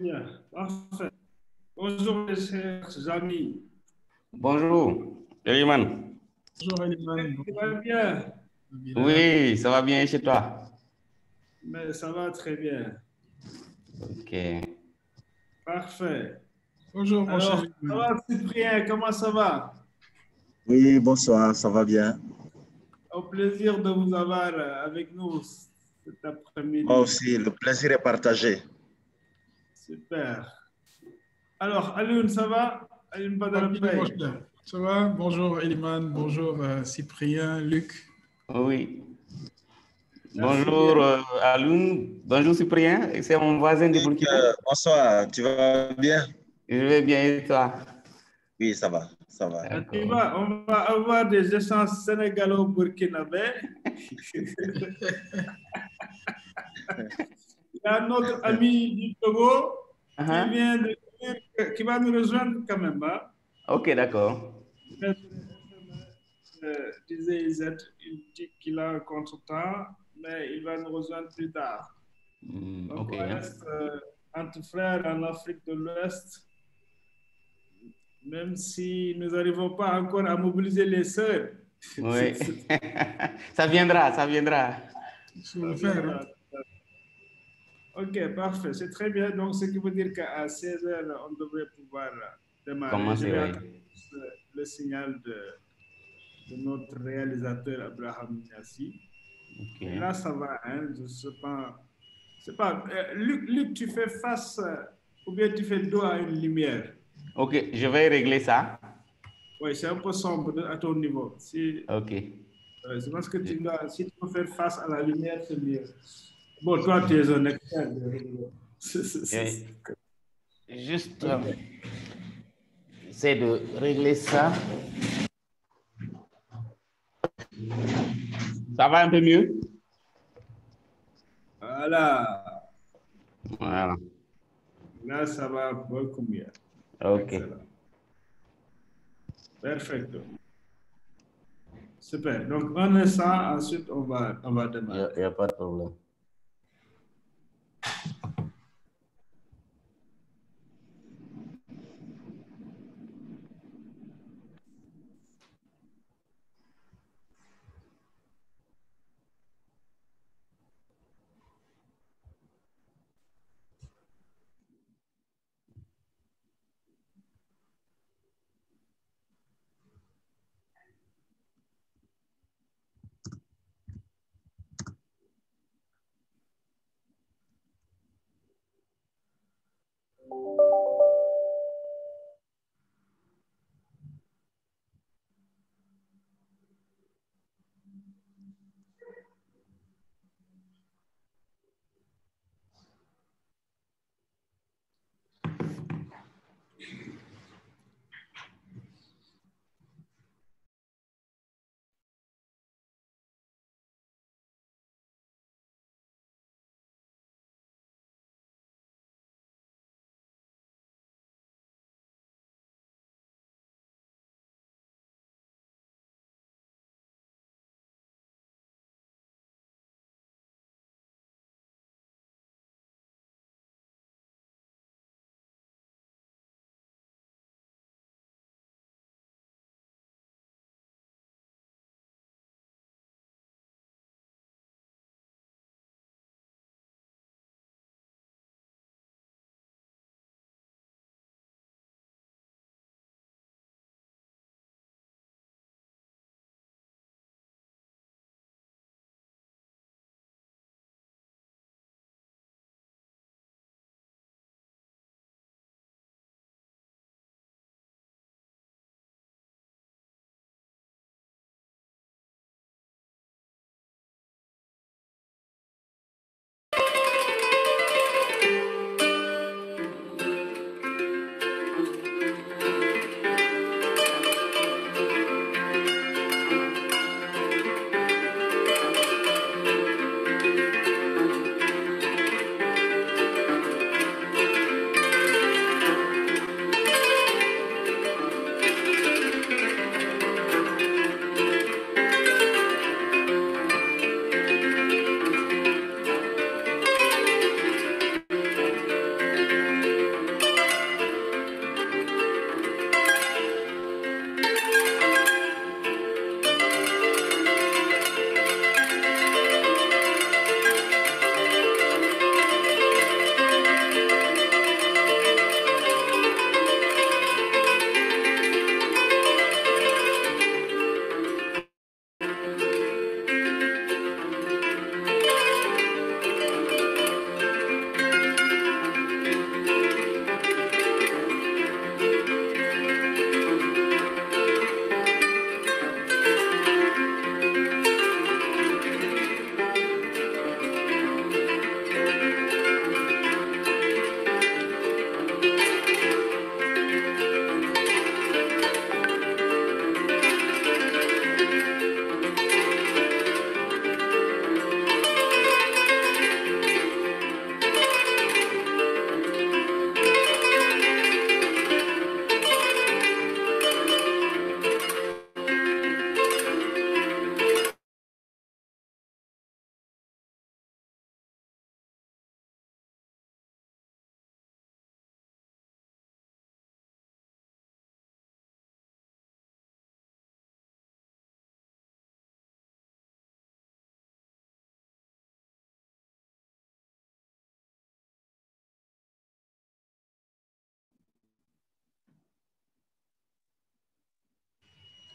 Bien, parfait. Bonjour, mes chers amis. Bonjour, Eliman. Bonjour Eliman, Tu vas bonjour bien? Nabila. Oui, ça va bien chez toi? Mais ça va très bien. Ok. Parfait. Bonjour mon cher Alors, ça Eliman. va, Cyprien? Comment ça va? Oui, bonsoir, ça va bien. Au plaisir de vous avoir avec nous cet Moi après-midi. aussi, le plaisir est partagé. Super. Alors, Alioune, ça va? Alioune Ça va Badara bien mon Mbaye. cher. Ça va? Bonjour Eliman, bonjour Cyprien, Luc. Oui. Merci Bonjour, bien. Alun. Bonjour, Cyprien. C'est mon voisin de Burkina. Bonsoir, tu vas bien? Je vais bien et toi? Oui, ça va, ça va. D'accord. On va avoir des échanges sénégalo-burkinabés. Il y a notre ami du Togo qui Uh-huh. vient de qui va nous rejoindre quand même. Hein. Ok, d'accord. Maître disait il dit qu'il a un contretemps, mais il va nous rejoindre plus tard. Donc, Ok, on hein. reste entre frères en Afrique de l'Ouest, même si nous n'arrivons pas encore à mobiliser les sœurs. Oui. Ça viendra, ça viendra. Il faut Ça le faire. Hein. viendra. Ok, parfait. C'est très bien. Donc, ce qui veut dire qu'à 16 heures, on devrait pouvoir démarrer. Comment Je c'est, vais oui. attendre le signal de notre réalisateur Abraham Niassi. Ok. Et là, ça va. Hein, je sais pas. C'est pas. Luc, tu fais face ou bien tu fais dos à une lumière. Ok, je vais régler ça. Oui, c'est un peu sombre à ton niveau. Si, Ok. je pense que Je- si tu peux faire face à la lumière, c'est mieux. Bon, toi, tu es un expert. je- Juste Ok. essayer de régler ça. Ça va un peu mieux? Voilà. Voilà. Là, ça va beaucoup mieux. Ok. Excellent. Perfecto. Super. Donc, on est ça. Ensuite, on va Il démarrer. n'y a pas de problème.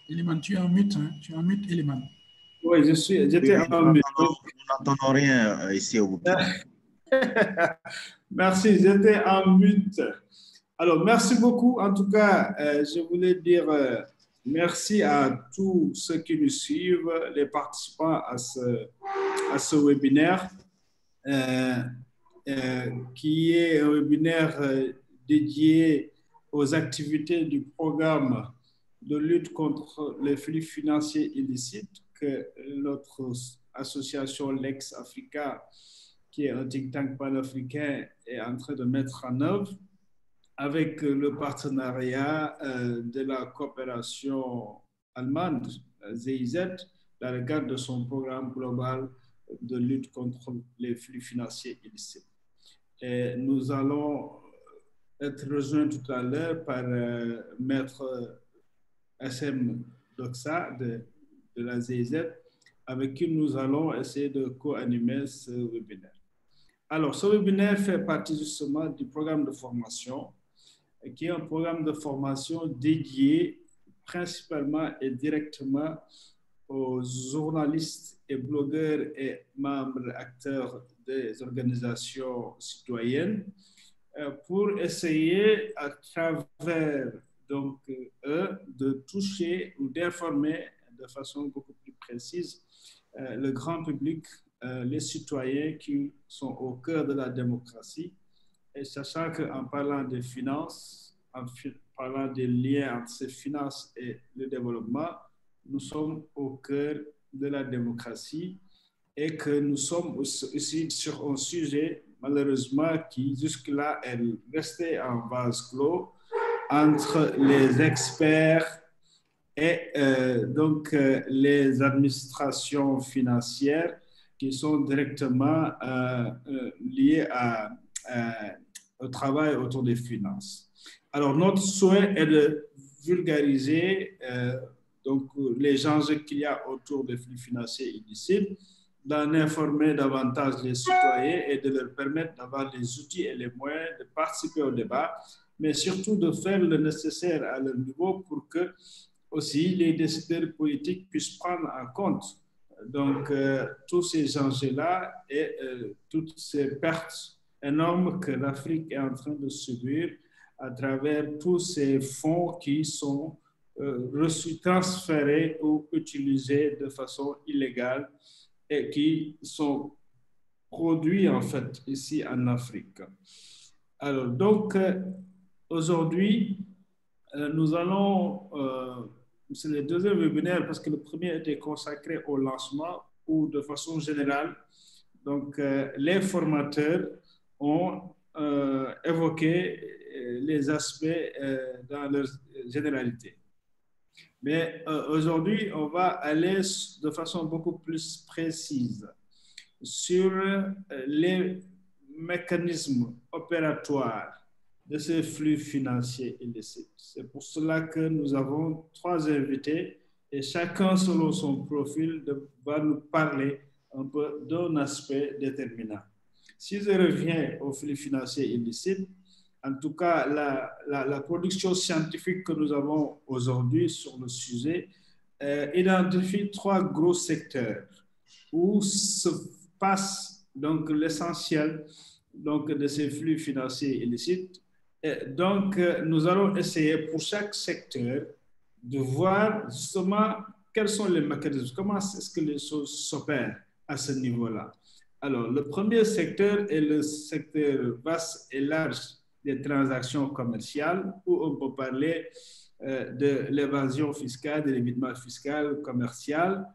Eliman, tu es en mute, hein? Tu es en mute, Eliman. Oui, j'étais en mute. Nous n'entendons rien ici au Burkina. Merci, j'étais en mute. Alors, merci beaucoup. En tout cas, je voulais dire merci à tous ceux qui nous suivent, les participants à ce webinaire, qui est un webinaire dédié aux activités du programme de lutte contre les flux financiers illicites que notre association Lex Africa, qui est un think tank panafricain, est en train de mettre en œuvre avec le partenariat de la coopération allemande, GIZ, dans le cadre de son programme global de lutte contre les flux financiers illicites. Et nous allons être rejoints tout à l'heure par Maître SM Doxa de la GIZ, avec qui nous allons essayer de co-animer ce webinaire. Alors, ce webinaire fait partie justement du programme de formation, qui est un programme de formation dédié principalement et directement aux journalistes et blogueurs et membres acteurs des organisations citoyennes pour essayer à travers donc, eux de toucher ou d'informer de façon beaucoup plus précise le grand public, les citoyens qui sont au cœur de la démocratie, et sachant qu'en parlant des finances, en parlant des liens entre ces finances et le développement, nous sommes au cœur de la démocratie et que nous sommes aussi sur un sujet, malheureusement, qui jusque-là est resté en vase clos entre les experts et donc les administrations financières qui sont directement liées au travail autour des finances. Alors, notre souhait est de vulgariser donc, les enjeux qu'il y a autour des flux financiers illicites, d'en informer davantage les citoyens et de leur permettre d'avoir les outils et les moyens de participer au débat, mais surtout de faire le nécessaire à leur niveau pour que aussi les décideurs politiques puissent prendre en compte donc, tous ces enjeux-là et toutes ces pertes énormes que l'Afrique est en train de subir à travers tous ces fonds qui sont reçus, transférés ou utilisés de façon illégale et qui sont produits en fait ici en Afrique. Alors donc aujourd'hui, nous allons, c'est le deuxième webinaire parce que le premier était consacré au lancement ou de façon générale. Donc les formateurs ont évoqué les aspects dans leur généralité. Mais aujourd'hui, on va aller de façon beaucoup plus précise sur les mécanismes opératoires de ces flux financiers illicites. C'est pour cela que nous avons 3 invités et chacun selon son profil va nous parler un peu d'un aspect déterminant. Si je reviens aux flux financiers illicites, en tout cas, la production scientifique que nous avons aujourd'hui sur le sujet identifie 3 gros secteurs où se passe donc l'essentiel donc, de ces flux financiers illicites. Et donc, nous allons essayer pour chaque secteur de voir justement quels sont les mécanismes, comment est-ce que les choses s'opèrent à ce niveau-là. Alors, le premier secteur est le secteur vaste et large des transactions commerciales, où on peut parler de l'évasion fiscale, de l'évitement fiscal commercial,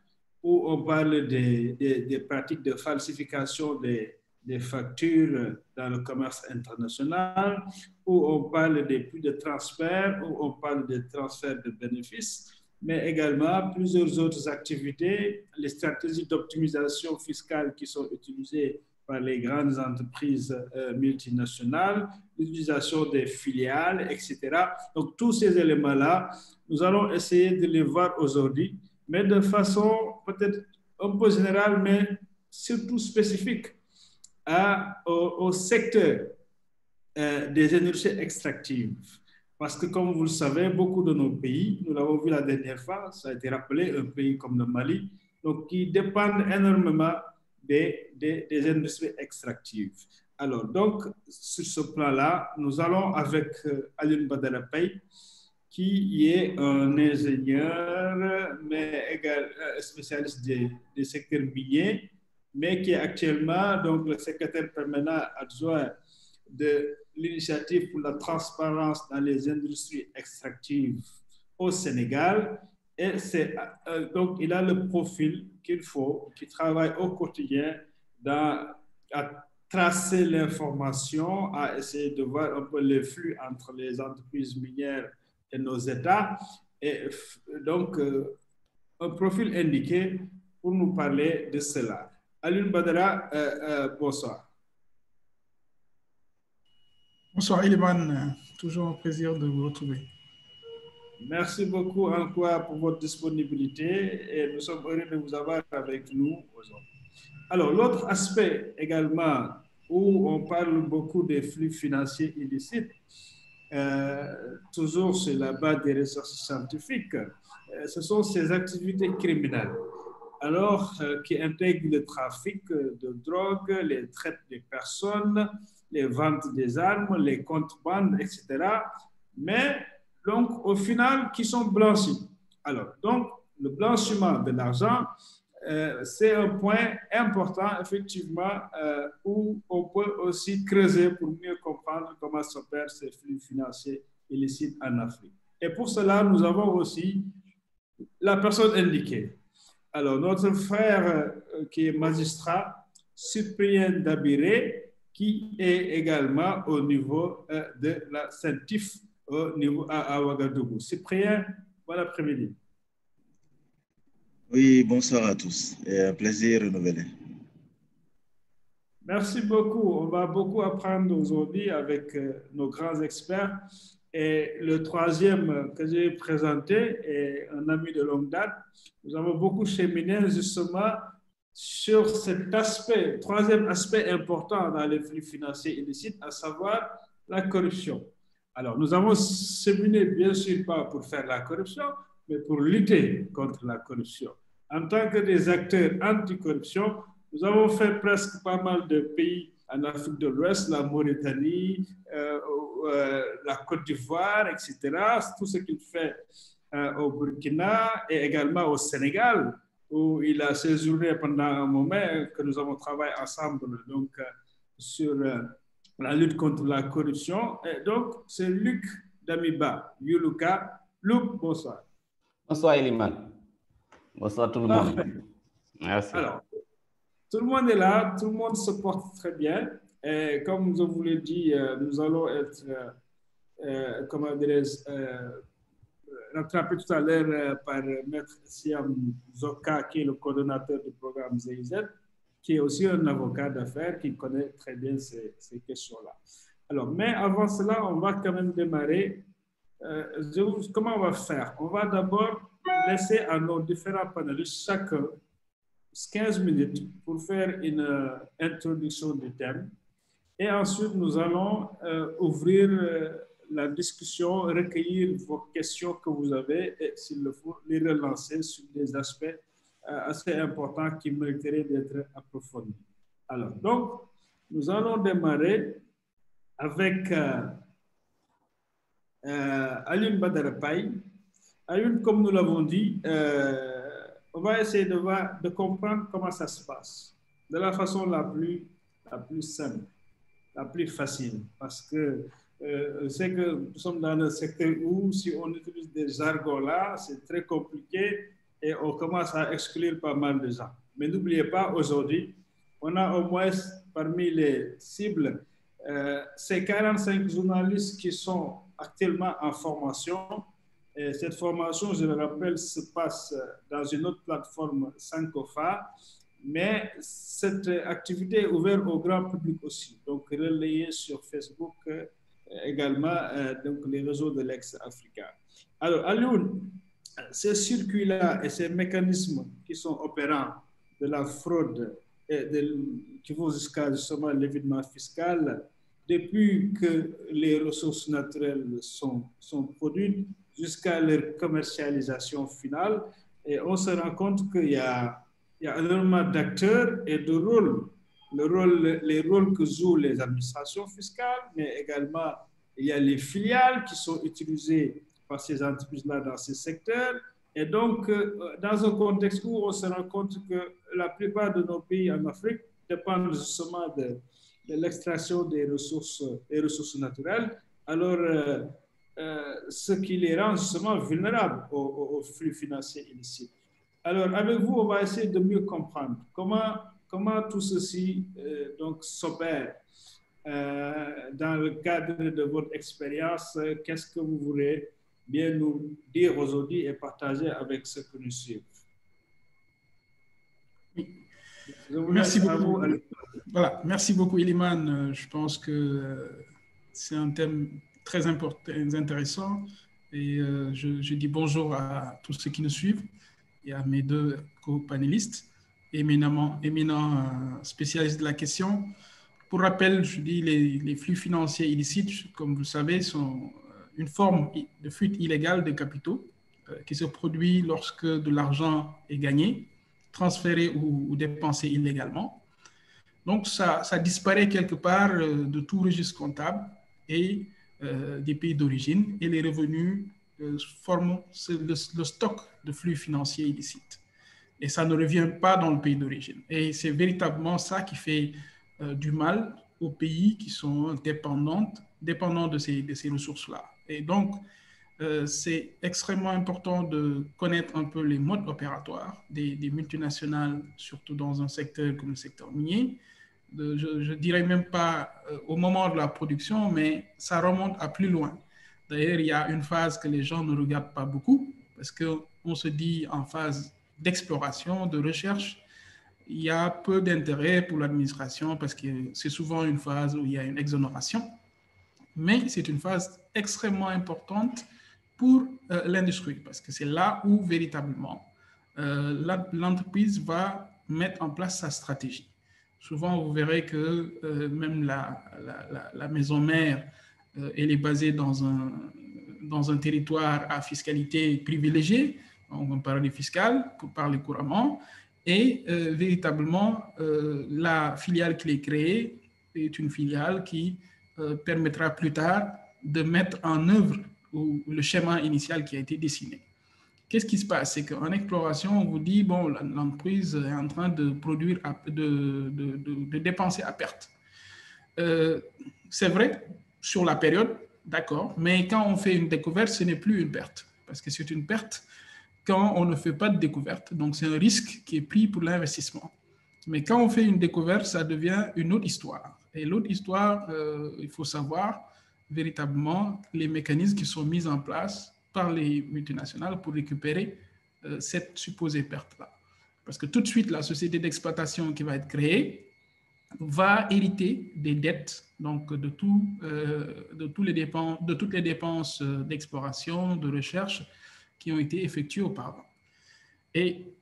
où on parle des pratiques de falsification des factures dans le commerce international, où on parle des flux de transfert, où on parle des transferts de bénéfices, mais également plusieurs autres activités, les stratégies d'optimisation fiscale qui sont utilisées par les grandes entreprises multinationales, l'utilisation des filiales, etc. Donc, tous ces éléments-là, nous allons essayer de les voir aujourd'hui, mais de façon peut-être un peu générale, mais surtout spécifique au secteur des énergies extractives. Parce que, comme vous le savez, beaucoup de nos pays, nous l'avons vu la dernière fois, ça a été rappelé, un pays comme le Mali, donc qui dépendent énormément des industries extractives. Alors, donc, sur ce plan-là, nous allons avec Alioune Badara Paye, qui est un ingénieur, mais également spécialiste des secteurs miniers, mais qui est actuellement donc, le secrétaire permanent adjoint de l'initiative pour la transparence dans les industries extractives au Sénégal. Et donc, il a le profil qu'il faut, qui travaille au quotidien à tracer l'information, à essayer de voir un peu les flux entre les entreprises minières et nos États. Et donc, un profil indiqué pour nous parler de cela. Alioune Badara, bonsoir. Bonsoir Iliman, toujours un plaisir de vous retrouver. Merci beaucoup encore pour votre disponibilité et nous sommes heureux de vous avoir avec nous aujourd'hui. Alors, l'autre aspect également où on parle beaucoup des flux financiers illicites, toujours sur la base des recherches scientifiques, ce sont ces activités criminelles. Alors, qui intègrent le trafic de drogue, les traites des personnes, les ventes des armes, les contrebandes, etc. Mais, donc, au final, qui sont blanchis. Alors, donc, le blanchiment de l'argent, c'est un point important, effectivement, où on peut aussi creuser pour mieux comprendre comment s'opèrent ces flux financiers illicites en Afrique. Et pour cela, nous avons aussi la personne indiquée. Alors, notre frère qui est magistrat, Cyprien Dabiré, qui est également au niveau de la CENTIF, au niveau à Ouagadougou. Cyprien, bon après-midi. Oui, bonsoir à tous. Et un plaisir renouvelé. Merci beaucoup. On va beaucoup apprendre aujourd'hui avec nos grands experts. Et le troisième que j'ai présenté est un ami de longue date. Nous avons beaucoup cheminé justement sur cet aspect, troisième aspect important dans les flux financiers illicites, à savoir la corruption. Alors, nous avons cheminé, bien sûr, pas pour faire la corruption, mais pour lutter contre la corruption. En tant que des acteurs anticorruption, nous avons fait presque pas mal de pays en Afrique de l'Ouest, la Mauritanie, la Côte d'Ivoire, etc. Tout ce qu'il fait au Burkina et également au Sénégal, où il a séjourné pendant un moment que nous avons travaillé ensemble donc, sur la lutte contre la corruption. Et donc, c'est Luc Damiba, Yuluka. Luc, bonsoir. Bonsoir Iliman. Bonsoir tout le monde. Merci. Alors, tout le monde est là, tout le monde se porte très bien. Et comme je vous l'ai dit, nous allons être, comment dirais-je, rattrapés tout à l'heure par Maître Siam Zoka, qui est le coordonnateur du programme GIZ, qui est aussi un avocat d'affaires qui connaît très bien ces questions-là. Alors, mais avant cela, on va quand même démarrer. Comment on va faire? On va d'abord laisser à nos différents panélistes chacun 15 minutes pour faire une introduction du thème. Et ensuite, nous allons ouvrir la discussion, recueillir vos questions que vous avez et, s'il le faut, les relancer sur des aspects assez importants qui mériteraient d'être approfondis. Alors, donc, nous allons démarrer avec Alioune Badara Paye. Alioune, comme nous l'avons dit, on va essayer de comprendre comment ça se passe de la façon la plus simple, la plus facile, parce que c'est que nous sommes dans un secteur où si on utilise des jargons là, c'est très compliqué et on commence à exclure pas mal de gens. Mais n'oubliez pas, aujourd'hui, on a au moins parmi les cibles ces 45 journalistes qui sont actuellement en formation. Et cette formation, je le rappelle, se passe dans une autre plateforme Sankofa, mais cette activité est ouverte au grand public aussi, donc relayée sur Facebook également, donc les réseaux de l'ex-Africa. Alors, Alioune, ces circuits-là et ces mécanismes qui sont opérants de la fraude et qui vont jusqu'à justement l'évitement fiscal, depuis que les ressources naturelles sont produites jusqu'à leur commercialisation finale. Et on se rend compte qu'il y a énormément d'acteurs et de rôles. Les rôles que jouent les administrations fiscales, mais également il y a les filiales qui sont utilisées par ces entreprises-là dans ces secteurs. Et donc, dans un contexte où on se rend compte que la plupart de nos pays en Afrique dépendent justement de l'extraction des ressources naturelles, alors ce qui les rend justement vulnérables aux flux financiers illicites. Alors, avec vous, on va essayer de mieux comprendre comment tout ceci donc s'opère. Dans le cadre de votre expérience, qu'est-ce que vous voulez bien nous dire aujourd'hui et partager avec ceux que nous suivent? Merci beaucoup. Voilà, merci beaucoup, Iliman. Je pense que c'est un thème très important, très intéressant. Et je dis bonjour à tous ceux qui nous suivent et à mes deux co-panélistes, éminents spécialistes de la question. Pour rappel, je dis les flux financiers illicites, comme vous le savez, sont une forme de fuite illégale de capitaux qui se produit lorsque de l'argent est gagné, transféré ou dépensé illégalement. Donc, ça disparaît quelque part de tout registre comptable et des pays d'origine, et les revenus forment le stock de flux financiers illicites. Et ça ne revient pas dans le pays d'origine. Et c'est véritablement ça qui fait du mal aux pays qui sont dépendants de ces ressources-là. Et donc, c'est extrêmement important de connaître un peu les modes opératoires des multinationales, surtout dans un secteur comme le secteur minier. Je dirais même pas au moment de la production, mais ça remonte à plus loin. D'ailleurs, il y a une phase que les gens ne regardent pas beaucoup, parce qu'on se dit en phase d'exploration, de recherche, il y a peu d'intérêt pour l'administration parce que c'est souvent une phase où il y a une exonération, mais c'est une phase extrêmement importante pour l'industrie parce que c'est là où véritablement l'entreprise va mettre en place sa stratégie. Souvent, vous verrez que même la maison mère, elle est basée dans un territoire à fiscalité privilégiée, on va parler fiscal pour parler couramment, et véritablement, la filiale qui est créée est une filiale qui permettra plus tard de mettre en œuvre le schéma initial qui a été dessiné. Qu'est-ce qui se passe? C'est qu'en exploration, on vous dit, bon, l'entreprise est en train de produire, de dépenser à perte. C'est vrai, sur la période, d'accord, mais quand on fait une découverte, ce n'est plus une perte, parce que c'est une perte quand on ne fait pas de découverte. Donc, c'est un risque qui est pris pour l'investissement. Mais quand on fait une découverte, ça devient une autre histoire. Et l'autre histoire, il faut savoir véritablement les mécanismes qui sont mis en place par les multinationales pour récupérer cette supposée perte-là. Parce que tout de suite, la société d'exploitation qui va être créée va hériter des dettes, donc de toutes les dépenses d'exploration, de recherche qui ont été effectuées auparavant. Et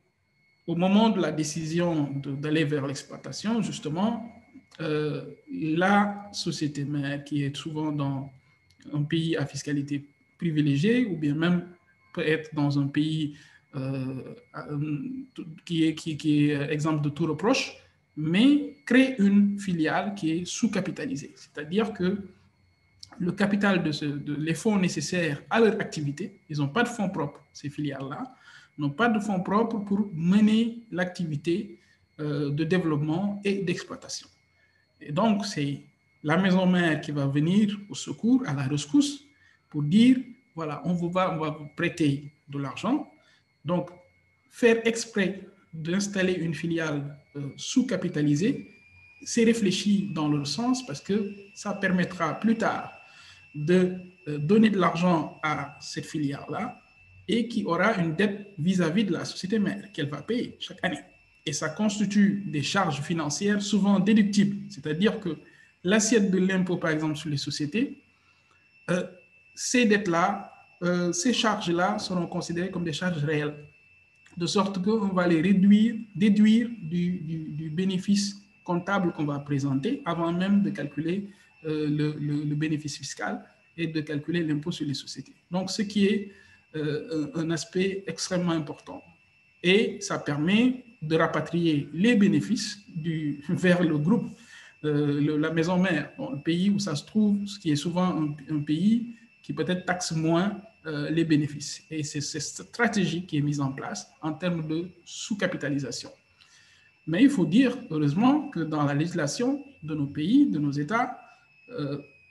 au moment de la décision d'aller vers l'exploitation, justement, la société mère qui est souvent dans un pays à fiscalité privilégiée ou bien même peut être dans un pays qui est exemple de tout reproche, mais crée une filiale qui est sous-capitalisée. C'est-à-dire que le capital les fonds nécessaires à leur activité, ils n'ont pas de fonds propres, ces filiales-là, n'ont pas de fonds propres pour mener l'activité de développement et d'exploitation. Et donc, c'est la maison mère qui va venir au secours, à la rescousse, pour dire, voilà, on va vous prêter de l'argent. Donc, faire exprès d'installer une filiale sous-capitalisée, c'est réfléchi dans le sens parce que ça permettra plus tard de donner de l'argent à cette filiale-là et qui aura une dette vis-à-vis de la société mère qu'elle va payer chaque année. Et ça constitue des charges financières souvent déductibles, c'est-à-dire que l'assiette de l'impôt, par exemple, sur les sociétés, ces dettes-là, ces charges-là seront considérées comme des charges réelles, de sorte qu'on va les déduire du bénéfice comptable qu'on va présenter avant même de calculer le bénéfice fiscal et de calculer l'impôt sur les sociétés. Donc, ce qui est un aspect extrêmement important. Et ça permet de rapatrier les bénéfices vers le groupe, la maison mère, le pays où ça se trouve, ce qui est souvent un pays qui peut-être taxe moins les bénéfices. Et c'est cette stratégie qui est mise en place en termes de sous-capitalisation. Mais il faut dire, heureusement, que dans la législation de nos pays, de nos États,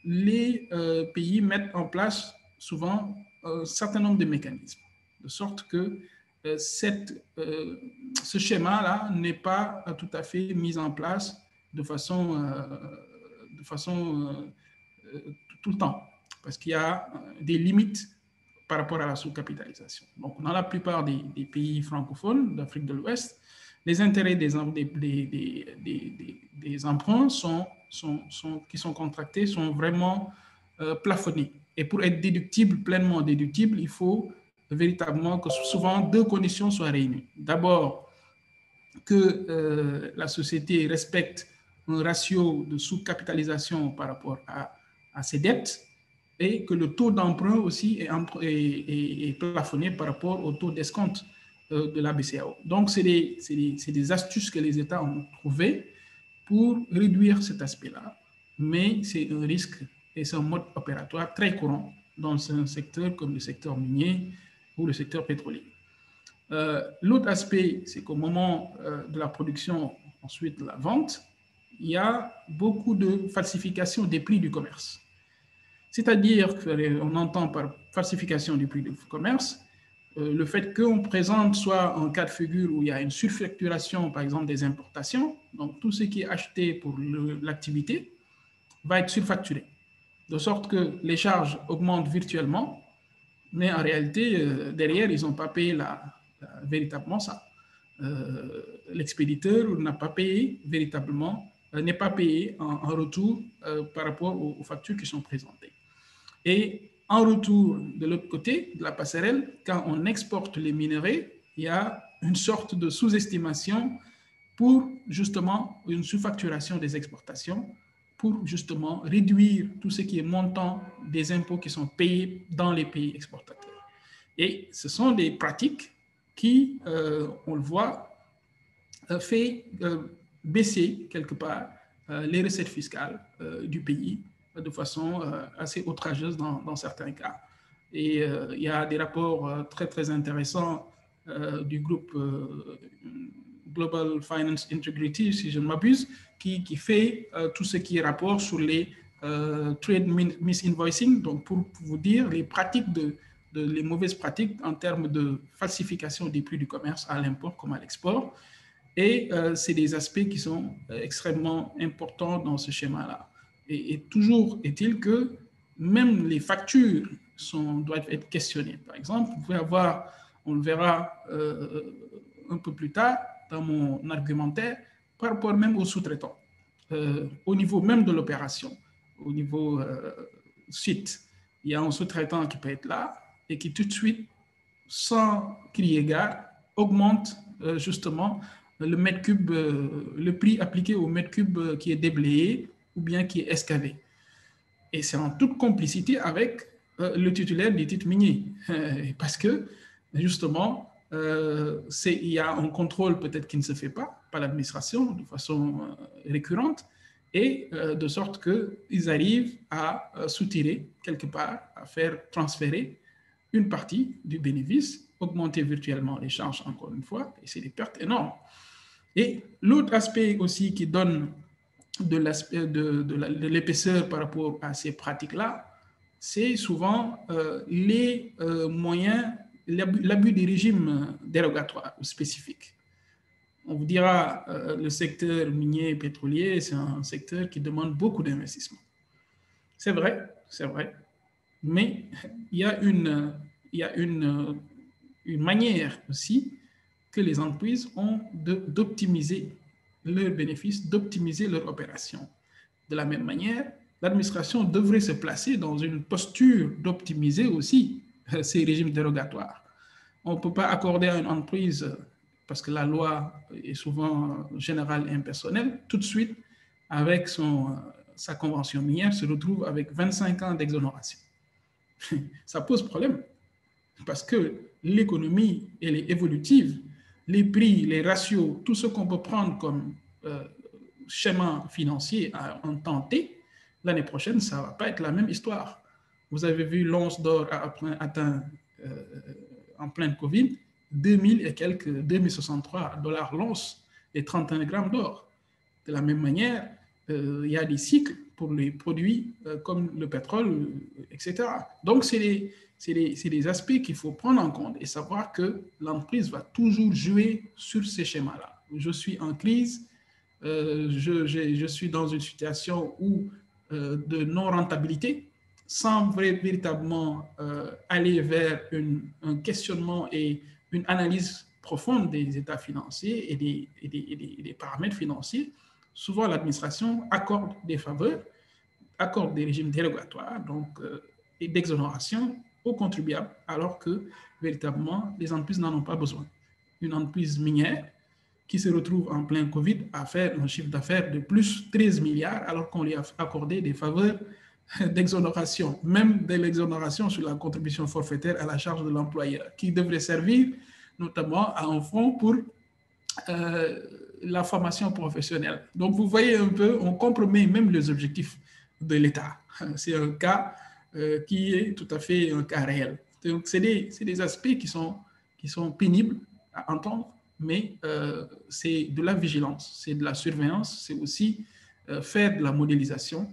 les pays mettent en place souvent un certain nombre de mécanismes, de sorte que ce schéma-là n'est pas tout à fait mis en place de façon tout le temps, parce qu'il y a des limites par rapport à la sous-capitalisation. Donc, dans la plupart des pays francophones d'Afrique de l'Ouest, les intérêts des emprunts qui sont contractés sont vraiment plafonnés. Et pour être déductible, pleinement déductible, il faut véritablement que souvent deux conditions soient réunies. D'abord, que la société respecte un ratio de sous-capitalisation par rapport à ses dettes et que le taux d'emprunt aussi est plafonné par rapport au taux d'escompte de la BCEAO. Donc, c'est des astuces que les États ont trouvées pour réduire cet aspect-là, mais c'est un risque et c'est un mode opératoire très courant dans un secteur comme le secteur minier ou le secteur pétrolier. L'autre aspect, c'est qu'au moment de la production, ensuite de la vente, il y a beaucoup de falsification des prix du commerce. C'est-à-dire qu'on entend par falsification du prix du commerce le fait qu'on présente soit un cas de figure où il y a une surfacturation, par exemple, des importations, donc tout ce qui est acheté pour l'activité va être surfacturé, de sorte que les charges augmentent virtuellement, mais en réalité, derrière, ils n'ont pas payé véritablement ça. L'expéditeur n'a pas payé véritablement, n'est pas payé en retour par rapport aux factures qui sont présentées. Et en retour, de l'autre côté de la passerelle, quand on exporte les minerais, il y a une sorte de sous-estimation pour justement une sous-facturation des exportations, pour justement réduire tout ce qui est montant des impôts qui sont payés dans les pays exportateurs. Et ce sont des pratiques qui, on le voit, fait baisser quelque part les recettes fiscales du pays de façon assez outrageuse dans certains cas. Et il y a des rapports très, très intéressants du groupe Global Finance Integrity, si je ne m'abuse, qui fait tout ce qui est rapport sur les trade misinvoicing, donc pour vous dire les pratiques les mauvaises pratiques en termes de falsification des prix du commerce à l'import comme à l'export. Et c'est des aspects qui sont extrêmement importants dans ce schéma-là. Et toujours est-il que même les factures doivent être questionnées. Par exemple, vous pouvez avoir, on le verra un peu plus tard dans mon argumentaire, par rapport même aux sous-traitants, au niveau même de l'opération, au niveau site. Il y a un sous-traitant qui peut être là et qui tout de suite, sans crier gare, augmente justement le mètre cube, le prix appliqué au mètre cube qui est déblayé ou bien qui est excavé. Et c'est en toute complicité avec le titulaire des titres miniers. Parce que, justement, il y a un contrôle peut-être qui ne se fait pas par l'administration de façon récurrente, et de sorte qu'ils arrivent à soutirer quelque part, à faire transférer une partie du bénéfice, augmenter virtuellement les charges encore une fois, et c'est des pertes énormes. Et l'autre aspect aussi qui donne de l'épaisseur par rapport à ces pratiques-là, c'est souvent les moyens, l'abus des régimes dérogatoires ou spécifiques. On vous dira, le secteur minier et pétrolier, c'est un secteur qui demande beaucoup d'investissement. C'est vrai, mais il y a une manière aussi que les entreprises ont d'optimiser leurs bénéfices, d'optimiser leur opération. De la même manière, l'administration devrait se placer dans une posture d'optimiser aussi ces régimes dérogatoires. On ne peut pas accorder à une entreprise, parce que la loi est souvent générale et impersonnelle, tout de suite avec sa convention minière se retrouve avec 25 ans d'exonération. Ça pose problème parce que l'économie, elle est évolutive. Les prix, les ratios, tout ce qu'on peut prendre comme schéma financier à un temps T, l'année prochaine, ça ne va pas être la même histoire. Vous avez vu l'once d'or a atteint en pleine Covid 2000 et quelques, 2063 $ l'once et 31 grammes d'or. De la même manière, il y a des cycles pour les produits comme le pétrole, etc. Donc, c'est des aspects qu'il faut prendre en compte et savoir que l'entreprise va toujours jouer sur ces schémas-là. Je suis en crise, je suis dans une situation où, de non-rentabilité, sans véritablement aller vers un questionnement et une analyse profonde des états financiers et des paramètres financiers. Souvent, l'administration accorde des faveurs, accorde des régimes dérogatoires et d'exonération aux contribuables, alors que véritablement, les entreprises n'en ont pas besoin. Une entreprise minière qui se retrouve en plein Covid à faire un chiffre d'affaires de plus 13 milliards, alors qu'on lui a accordé des faveurs d'exonération, même de l'exonération sur la contribution forfaitaire à la charge de l'employeur, qui devrait servir notamment à un fonds pour la formation professionnelle. Donc, vous voyez un peu, on compromet même les objectifs de l'État. C'est un cas qui est tout à fait un cas réel. Donc, c'est des aspects qui sont pénibles à entendre, mais c'est de la vigilance, c'est de la surveillance, c'est aussi faire de la modélisation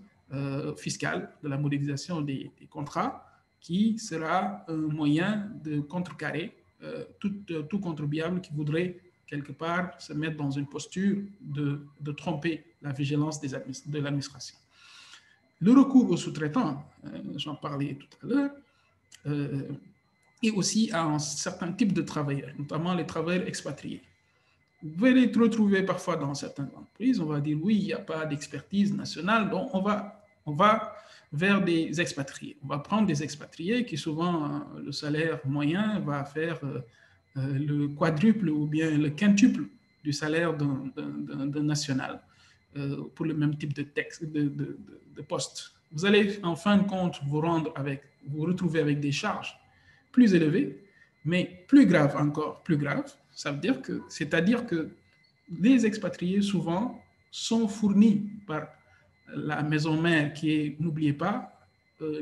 fiscale, de la modélisation des contrats, qui sera un moyen de contrecarrer tout contribuable qui voudrait quelque part se mettre dans une posture de tromper la vigilance de l'administration. Le recours aux sous-traitants, j'en parlais tout à l'heure, et aussi à un certain type de travailleurs, notamment les travailleurs expatriés. Vous allez retrouver parfois dans certaines entreprises, on va dire oui, il n'y a pas d'expertise nationale, donc on va vers des expatriés. On va prendre des expatriés qui souvent, le salaire moyen va faire le quadruple ou bien le quintuple du salaire d'un national pour le même type de poste. Vous allez en fin de compte vous retrouver avec des charges plus élevées, mais plus grave encore, plus grave. Ça veut dire c'est-à-dire que les expatriés souvent sont fournis par la maison mère qui est, n'oubliez pas,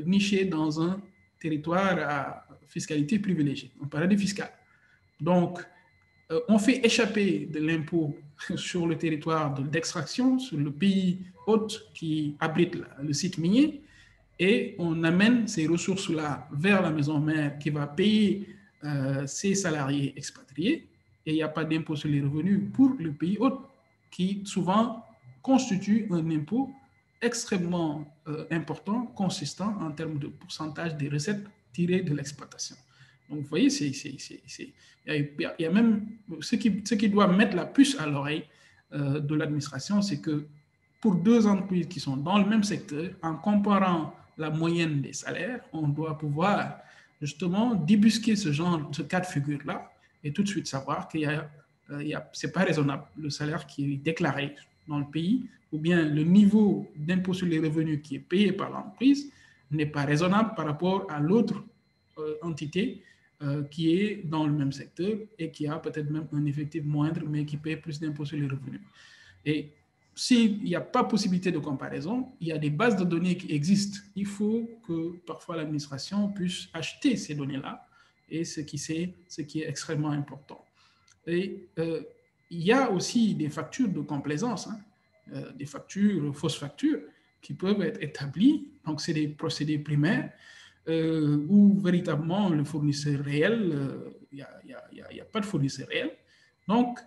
nichée dans un territoire à fiscalité privilégiée, un paradis fiscal. Donc, on fait échapper de l'impôt sur le territoire d'extraction, sur le pays hôte qui abrite le site minier, et on amène ces ressources-là vers la maison mère qui va payer ses salariés expatriés, et il n'y a pas d'impôt sur les revenus pour le pays hôte, qui souvent constitue un impôt extrêmement important, consistant en termes de pourcentage des recettes tirées de l'exploitation. Donc, vous voyez, il y a même ce qui doit mettre la puce à l'oreille de l'administration, c'est que pour deux entreprises qui sont dans le même secteur, en comparant la moyenne des salaires, on doit pouvoir justement débusquer ce cas de figure-là et tout de suite savoir que c'est pas raisonnable le salaire qui est déclaré dans le pays ou bien le niveau d'impôt sur les revenus qui est payé par l'entreprise n'est pas raisonnable par rapport à l'autre entité qui est dans le même secteur et qui a peut-être même un effectif moindre, mais qui paye plus d'impôts sur les revenus. Et s'il n'y a pas possibilité de comparaison, il y a des bases de données qui existent. Il faut que parfois l'administration puisse acheter ces données-là, et ce qui est extrêmement important. Et il y a aussi des factures de complaisance, des fausses factures, qui peuvent être établies. Donc, c'est des procédés primaires où véritablement le fournisseur réel, il n'y a pas de fournisseur réel. Donc,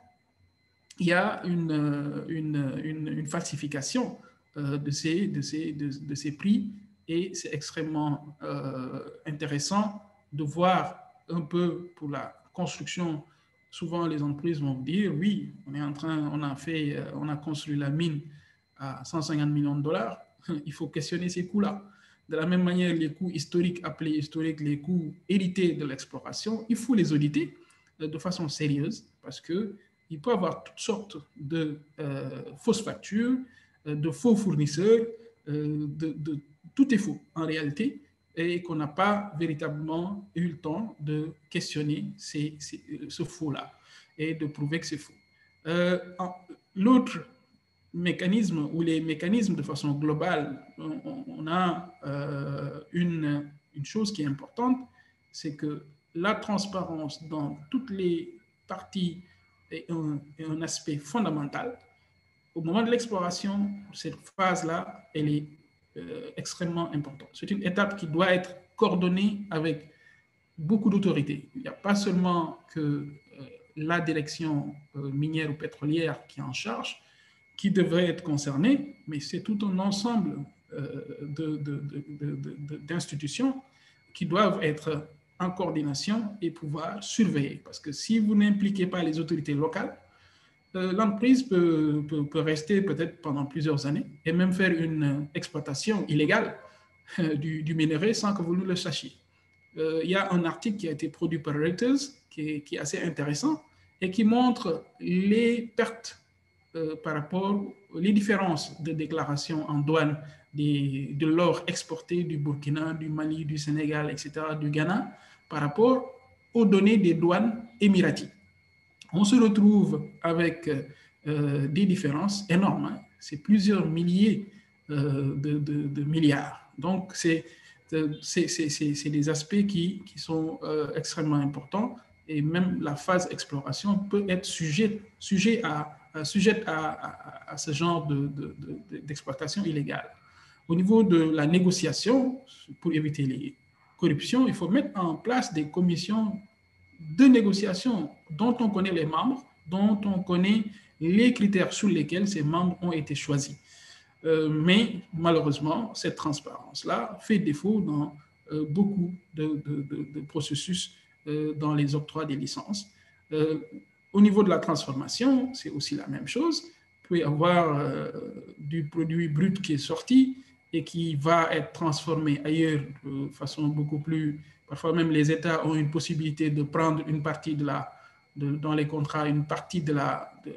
il y a une falsification de ces prix, et c'est extrêmement intéressant de voir un peu pour la construction. Souvent, les entreprises vont dire, oui, on a construit la mine à 150 millions de dollars, il faut questionner ces coûts-là. De la même manière, les coûts historiques, appelés historiques, les coûts hérités de l'exploration, il faut les auditer de façon sérieuse, parce qu'il peut y avoir toutes sortes de fausses factures, de faux fournisseurs, tout est faux en réalité et qu'on n'a pas véritablement eu le temps de questionner ce faux-là et de prouver que c'est faux. L'autre mécanisme ou les mécanismes de façon globale, on a une chose qui est importante, c'est que la transparence dans toutes les parties est un aspect fondamental. Au moment de l'exploration, cette phase-là, elle est extrêmement importante. C'est une étape qui doit être coordonnée avec beaucoup d'autorité. Il n'y a pas seulement que la direction minière ou pétrolière qui est en charge, qui devrait être concernée, mais c'est tout un ensemble d'institutions qui doivent être en coordination et pouvoir surveiller. Parce que si vous n'impliquez pas les autorités locales, l'entreprise peut rester peut-être pendant plusieurs années et même faire une exploitation illégale du minerai sans que vous ne le sachiez. Il y a un article qui a été produit par Reuters qui est assez intéressant et qui montre les pertes par rapport aux différences de déclaration en douane de l'or exporté du Burkina, du Mali, du Sénégal, etc., du Ghana, par rapport aux données des douanes émiraties. On se retrouve avec des différences énormes. Hein. C'est plusieurs milliers de milliards. Donc, c'est des aspects qui sont extrêmement importants et même la phase exploration peut être sujette à ce genre d'exploitation illégale. Au niveau de la négociation, pour éviter les corruptions, il faut mettre en place des commissions de négociation dont on connaît les membres, dont on connaît les critères sur lesquels ces membres ont été choisis. Mais malheureusement, cette transparence-là fait défaut dans beaucoup de processus dans les octrois des licences. Au niveau de la transformation, c'est aussi la même chose. Il peut y avoir du produit brut qui est sorti et qui va être transformé ailleurs de façon beaucoup plus... Parfois même les États ont une possibilité de prendre une partie dans les contrats, une partie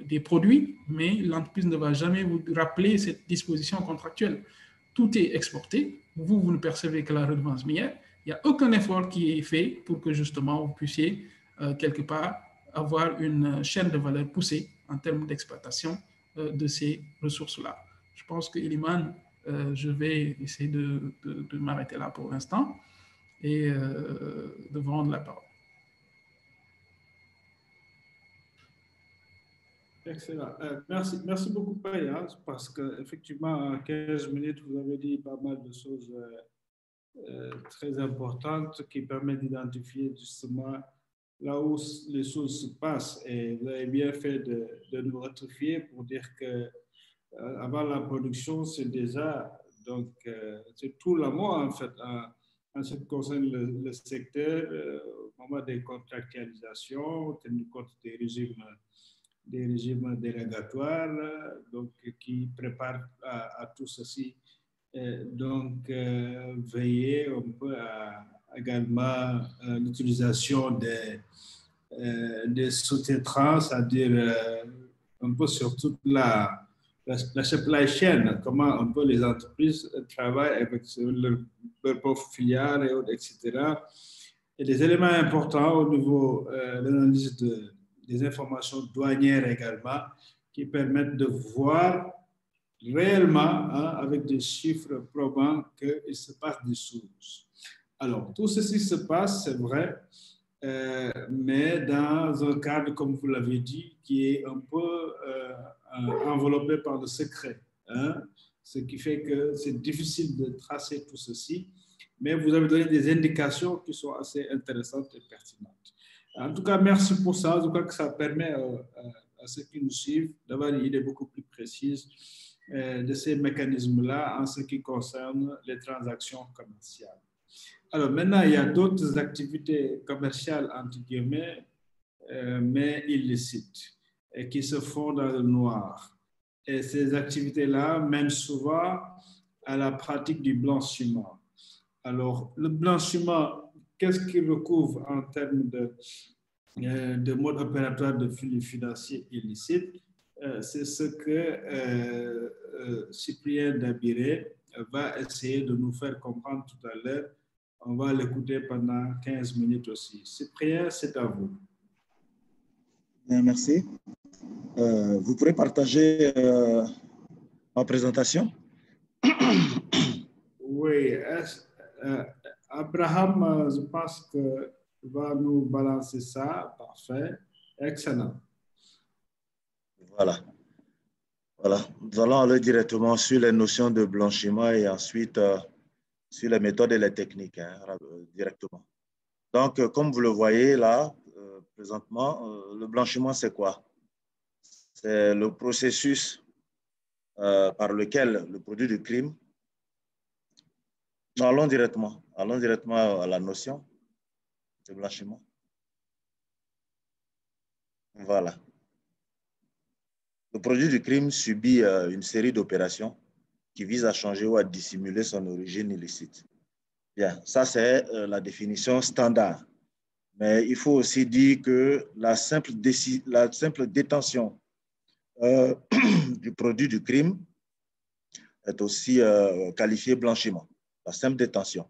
des produits, mais l'entreprise ne va jamais vous rappeler cette disposition contractuelle. Tout est exporté, vous ne percevez que la redevance minière. Il n'y a aucun effort qui est fait pour que justement vous puissiez quelque part avoir une chaîne de valeur poussée en termes d'exploitation de ces ressources-là. Je pense que Iliman, je vais essayer de m'arrêter là pour l'instant et de vous rendre la parole. Excellent. Merci beaucoup, Paya, parce qu'effectivement, en 15 minutes, vous avez dit pas mal de choses très importantes qui permettent d'identifier justement là où les choses se passent. Et vous avez bien fait de nous rectifier pour dire que avant la production, c'est déjà, donc, c'est tout l'amour en fait, en ce qui concerne le secteur, au moment des contractualisations, tenu compte des régimes dérogatoires, donc, qui préparent à tout ceci. Donc, veiller un peu à également l'utilisation des sous-traitants, c'est-à-dire un peu sur toute la supply chain, comment un peu les entreprises travaillent avec leurs propres filiales et autres, etc. Et des éléments importants au niveau de l'analyse des informations douanières également, qui permettent de voir réellement, hein, avec des chiffres probants, qu'il se passe des choses. Alors, tout ceci se passe, c'est vrai, mais dans un cadre, comme vous l'avez dit, qui est un peu enveloppé par le secret, hein, ce qui fait que c'est difficile de tracer tout ceci, mais vous avez donné des indications qui sont assez intéressantes et pertinentes. En tout cas, merci pour ça. Je crois que ça permet à ceux qui nous suivent d'avoir une idée beaucoup plus précise de ces mécanismes-là en ce qui concerne les transactions commerciales. Alors maintenant, il y a d'autres activités commerciales, entre guillemets, mais illicites, et qui se font dans le noir. Et ces activités-là mènent souvent à la pratique du blanchiment. Alors, le blanchiment, qu'est-ce qu'il recouvre en termes de mode opératoire de flux financiers illicites? C'est ce que Cyprien Dabiré va essayer de nous faire comprendre tout à l'heure. On va l'écouter pendant 15 minutes aussi. Cyprien, c'est à vous. Bien, merci. Vous pourrez partager ma présentation? Oui. Abraham, je pense que va nous balancer ça. Parfait. Excellent. Voilà. Voilà. Nous allons aller directement sur les notions de blanchiment et ensuite sur les méthodes et les techniques directement. Donc, comme vous le voyez là, présentement, le blanchiment, c'est quoi? C'est le processus par lequel le produit du crime... Allons directement à la notion de blanchiment. Voilà. Le produit du crime subit une série d'opérations qui visent à changer ou à dissimuler son origine illicite. Bien, ça c'est la définition standard. Mais il faut aussi dire que la simple détention du produit du crime est aussi qualifiée blanchiment. La simple détention.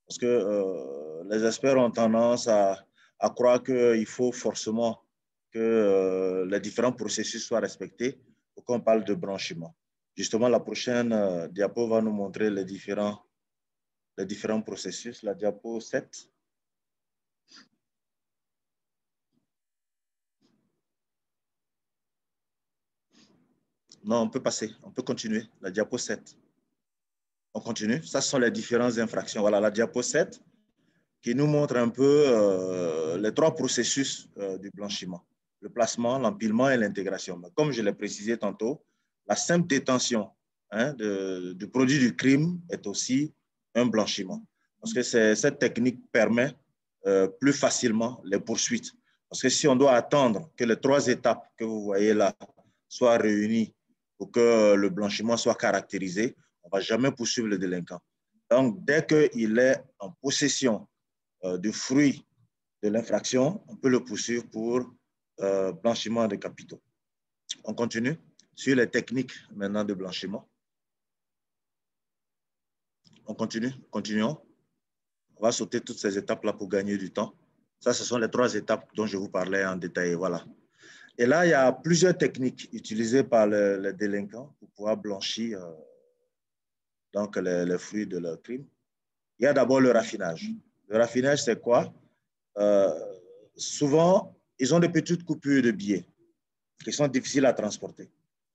Parce que les experts ont tendance à croire qu'il faut forcément que les différents processus soient respectés pour qu'on parle de blanchiment. Justement, la prochaine diapo va nous montrer les différents processus. La diapo 7. Non, on peut passer, on peut continuer. La diapo 7. On continue. Ça, ce sont les différentes infractions. Voilà, la diapo 7 qui nous montre un peu les trois processus du blanchiment. Le placement, l'empilement et l'intégration. Comme je l'ai précisé tantôt, la simple détention du produit du crime est aussi un blanchiment. Parce que cette technique permet plus facilement les poursuites. Parce que si on doit attendre que les trois étapes que vous voyez là soient réunies pour que le blanchiment soit caractérisé, on ne va jamais poursuivre le délinquant. Donc, dès qu'il est en possession du fruit de l'infraction, on peut le poursuivre pour blanchiment de capitaux. On continue sur les techniques maintenant de blanchiment. On continue, continuons. On va sauter toutes ces étapes-là pour gagner du temps. Ça, ce sont les trois étapes dont je vous parlais en détail. Voilà. Et là, il y a plusieurs techniques utilisées par les délinquants pour pouvoir blanchir donc les fruits de leur crime. Il y a d'abord le raffinage. Le raffinage, c'est quoi? Souvent, ils ont des petites coupures de billets qui sont difficiles à transporter.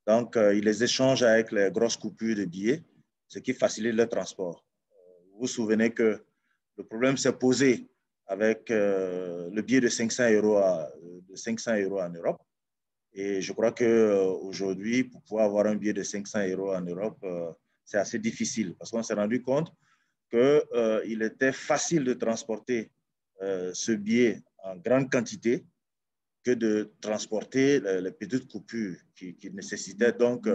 Donc, ils les échangent avec les grosses coupures de billets, ce qui facilite le transport. Vous vous souvenez que le problème s'est posé avec le billet de 500 € en Europe. Et je crois qu'aujourd'hui, pour pouvoir avoir un billet de 500 € en Europe, c'est assez difficile parce qu'on s'est rendu compte qu'il était facile de transporter ce billet en grande quantité que de transporter les petites coupures qui nécessitaient donc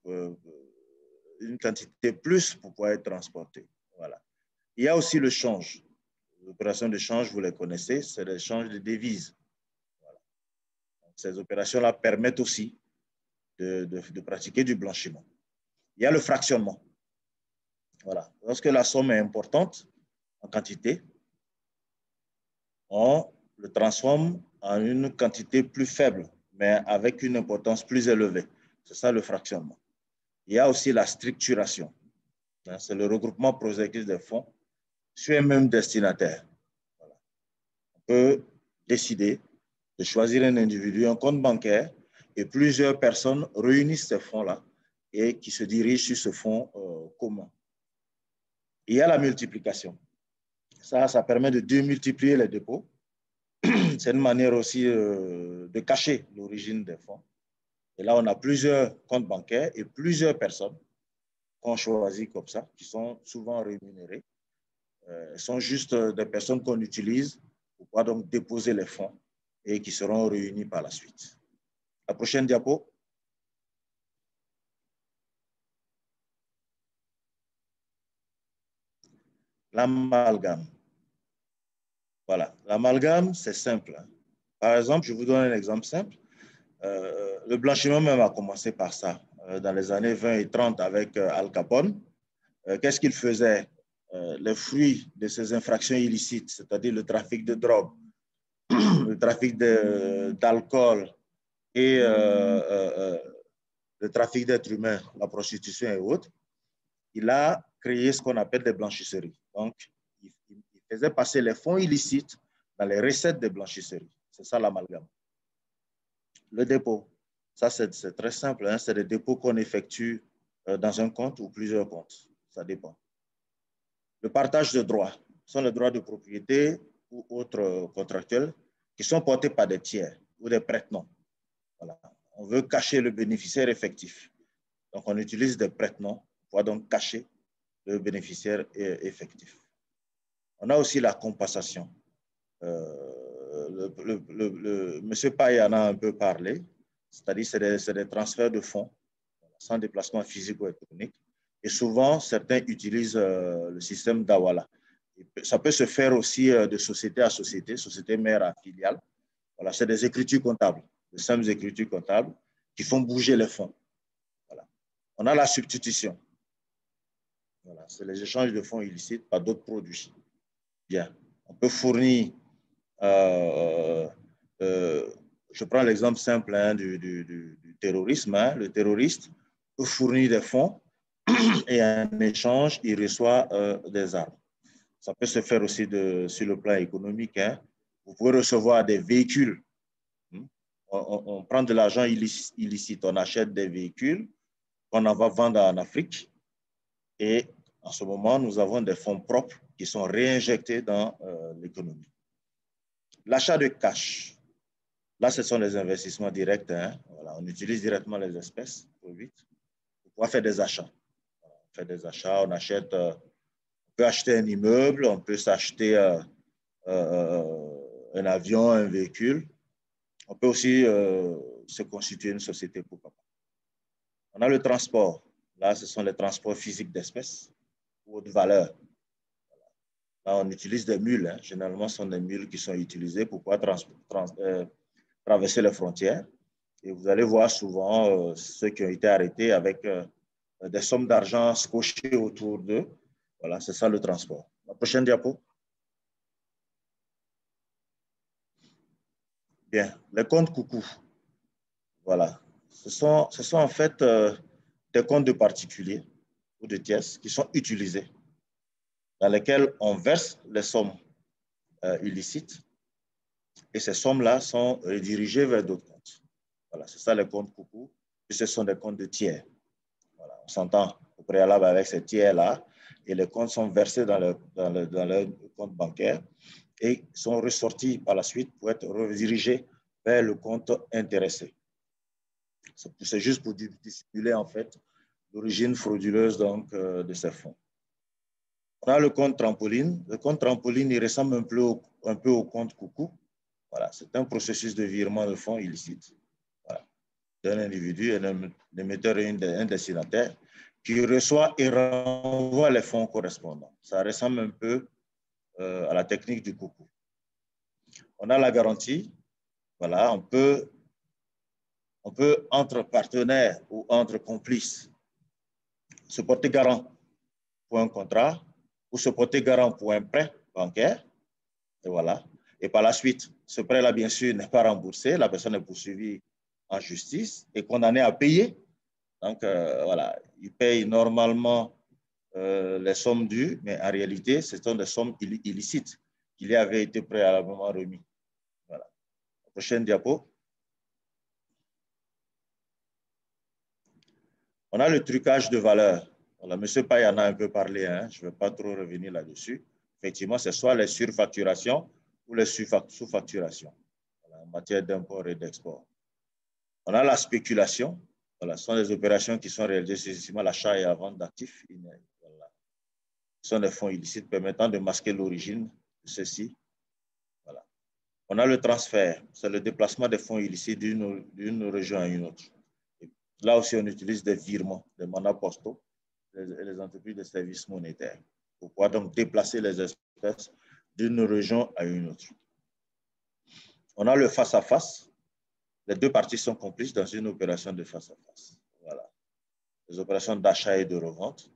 une quantité plus pour pouvoir être transporté. Voilà. Il y a aussi le change. L'opération de change, vous les connaissez, c'est l'échange de devises. Voilà. Ces opérations-là permettent aussi de pratiquer du blanchiment. Il y a le fractionnement. Voilà. Lorsque la somme est importante en quantité, on le transforme en une quantité plus faible, mais avec une importance plus élevée. C'est ça le fractionnement. Il y a aussi la structuration. C'est le regroupement prosélytique des fonds sur un même destinataire. Voilà. On peut décider de choisir un individu, un compte bancaire, et plusieurs personnes réunissent ces fonds-là et qui se dirigent sur ce fonds commun. Il y a la multiplication. Ça permet de démultiplier les dépôts. C'est une manière aussi de cacher l'origine des fonds. Et là, on a plusieurs comptes bancaires et plusieurs personnes qu'on choisit comme ça, qui sont souvent rémunérées. Sont juste des personnes qu'on utilise pour pouvoir donc déposer les fonds et qui seront réunis par la suite. La prochaine diapo. L'amalgame. Voilà, l'amalgame, c'est simple. Par exemple, je vous donne un exemple simple. Le blanchiment même a commencé par ça. dans les années 20 et 30 avec Al Capone. Qu'est-ce qu'il faisait? Les fruits de ces infractions illicites, c'est-à-dire le trafic de drogue, le trafic d'alcool et le trafic d'êtres humains, la prostitution et autres, il a créé ce qu'on appelle des blanchisseries. Donc, il faisait passer les fonds illicites dans les recettes des blanchisseries. C'est ça l'amalgame. Le dépôt, ça c'est très simple, hein? C'est des dépôts qu'on effectue dans un compte ou plusieurs comptes. Ça dépend. Le partage de droits sont les droits de propriété ou autres contractuels qui sont portés par des tiers ou des prête-noms. Voilà. On veut cacher le bénéficiaire effectif. Donc, on utilise des prête-noms pour donc cacher le bénéficiaire effectif. On a aussi la compensation. Monsieur Paye en a un peu parlé, c'est-à-dire c'est des transferts de fonds sans déplacement physique ou électronique. Et souvent, certains utilisent le système d'Awala. Ça peut se faire aussi de société à société, société mère à filiale. Voilà, c'est des écritures comptables, de simples écritures comptables qui font bouger les fonds. Voilà. On a la substitution. Voilà, c'est les échanges de fonds illicites par d'autres produits. Bien, on peut fournir, je prends l'exemple simple hein, du terrorisme. Hein. Le terroriste peut fournir des fonds et en échange, il reçoit des armes. Ça peut se faire aussi sur le plan économique. Hein. Vous pouvez recevoir des véhicules. On prend de l'argent illicite, on achète des véhicules qu'on en va vendre en Afrique. Et en ce moment, nous avons des fonds propres qui sont réinjectés dans l'économie. L'achat de cash. Là, ce sont des investissements directs. Hein. Voilà, on utilise directement les espèces pour pouvoir faire des achats. On fait des achats, on achète, on peut acheter un immeuble, on peut s'acheter un avion, un véhicule. On peut aussi se constituer une société pour papa. On a le transport. Là, ce sont les transports physiques d'espèces ou de valeur. Là, on utilise des mules. Hein. Généralement, ce sont des mules qui sont utilisées pour pouvoir traverser les frontières. Et vous allez voir souvent ceux qui ont été arrêtés avec des sommes d'argent scotchées autour d'eux. Voilà, c'est ça le transport. La prochaine diapo. Bien, les comptes coucou. Voilà. Ce sont en fait des comptes de particuliers ou de tierces qui sont utilisés, dans lesquels on verse les sommes illicites et ces sommes-là sont redirigées vers d'autres comptes. Voilà, c'est ça les comptes coucou. Et ce sont des comptes de tiers. Voilà, on s'entend au préalable avec ces tiers-là et les comptes sont versés dans leur compte bancaire et sont ressortis par la suite pour être redirigés vers le compte intéressé. C'est juste pour dissimuler en fait l'origine frauduleuse donc, de ces fonds. On a le compte trampoline. Le compte trampoline, il ressemble un peu au compte coucou. Voilà, c'est un processus de virement de fonds illicite. Voilà. D'un individu, un émetteur et un destinataire qui reçoit et renvoie les fonds correspondants. Ça ressemble un peu à la technique du coucou. On a la garantie. Voilà, on peut, entre partenaires ou entre complices, se porter garant pour un contrat ou se porter garant pour un prêt bancaire. Et voilà. Et par la suite, ce prêt-là, bien sûr, n'est pas remboursé. La personne est poursuivie en justice et condamnée à payer. Donc, voilà, il paye normalement les sommes dues, mais en réalité, ce sont des sommes illicites qui lui avaient été préalablement remises. Voilà. Prochaine diapo. On a le trucage de valeur. Voilà, M. Paye en a un peu parlé, hein, je ne vais pas trop revenir là-dessus. Effectivement, c'est soit les surfacturations ou les sous-facturations voilà, en matière d'import et d'export. On a la spéculation. Voilà, ce sont des opérations qui sont réalisées sur l'achat et la vente d'actifs. Voilà. Ce sont des fonds illicites permettant de masquer l'origine de ceux-ci. Voilà. On a le transfert. C'est le déplacement des fonds illicites d'une région à une autre. Là aussi, on utilise des virements, des mandats postaux et les entreprises de services monétaires pour pouvoir donc déplacer les espèces d'une région à une autre. On a le face-à-face. Les deux parties sont complices dans une opération de face-à-face. Voilà. les opérations d'achat et de revente,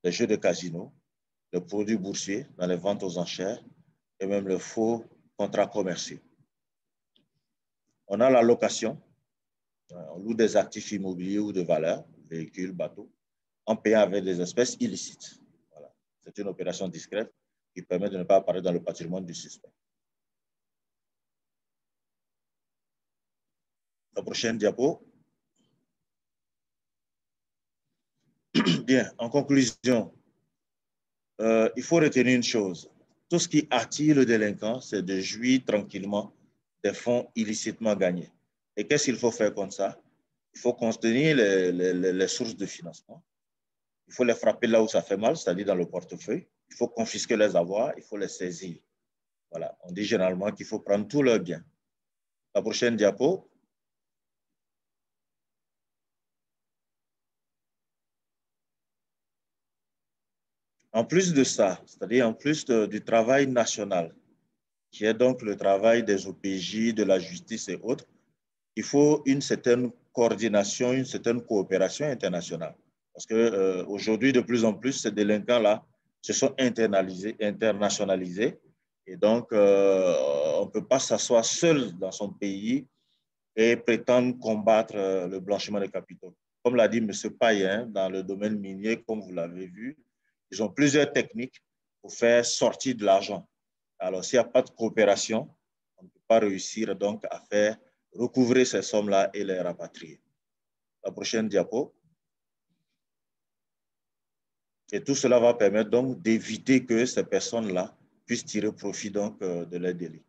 les jeux de casino, les produits boursiers dans les ventes aux enchères et même les faux contrats commerciaux. On a la location, on loue des actifs immobiliers ou de valeur, véhicules, bateaux, en payant avec des espèces illicites. Voilà. C'est une opération discrète qui permet de ne pas apparaître dans le patrimoine du suspect. La prochaine diapo. Bien, en conclusion, il faut retenir une chose. Tout ce qui attire le délinquant, c'est de jouir tranquillement des fonds illicitement gagnés. Et qu'est-ce qu'il faut faire comme ça? Il faut contenir les sources de financement. Il faut les frapper là où ça fait mal, c'est-à-dire dans le portefeuille. Il faut confisquer les avoirs, il faut les saisir. Voilà, on dit généralement qu'il faut prendre tous leurs biens. La prochaine diapo. En plus de ça, c'est-à-dire en plus du travail national, qui est donc le travail des OPJ, de la justice et autres, il faut une certaine coordination, une certaine coopération internationale. Parce qu'aujourd'hui, de plus en plus, ces délinquants-là se sont internationalisés. Et donc, on ne peut pas s'asseoir seul dans son pays et prétendre combattre le blanchiment des capitaux. Comme l'a dit M. Payen, dans le domaine minier, comme vous l'avez vu, ils ont plusieurs techniques pour faire sortir de l'argent. Alors, s'il n'y a pas de coopération, on ne peut pas réussir donc à faire recouvrer ces sommes-là et les rapatrier. La prochaine diapo. Et tout cela va permettre donc d'éviter que ces personnes-là puissent tirer profit donc de leurs délits.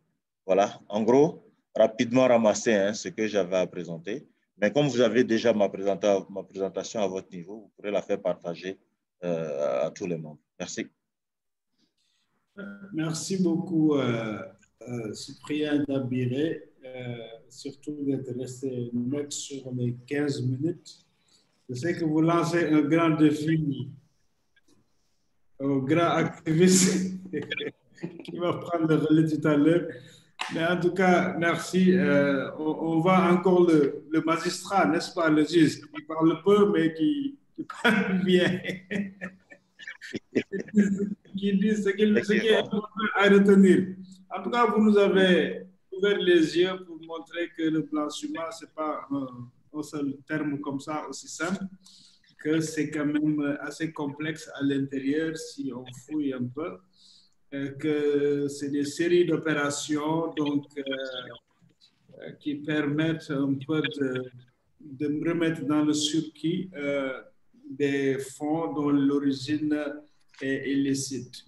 Voilà, en gros, rapidement ramasser ce que j'avais à présenter. Mais comme vous avez déjà ma présentation à votre niveau, vous pourrez la faire partager à tous les membres. Merci. Merci beaucoup, Cyprien Dabiré, surtout d'être resté net sur les 15 minutes. Je sais que vous lancez un grand défi au grand activiste qui va prendre le relais tout à l'heure. Mais en tout cas, merci. On va encore le magistrat, n'est-ce pas, le juge, qui parle peu, mais qui parle bien. Qui dit ce qui est important à retenir. En tout cas, vous nous avez ouvert les yeux pour montrer que le blanchiment, ce n'est pas un seul terme comme ça, aussi simple, que c'est quand même assez complexe à l'intérieur si on fouille un peu, que c'est des séries d'opérations donc, qui permettent un peu de me remettre dans le circuit des fonds dont l'origine est illicite.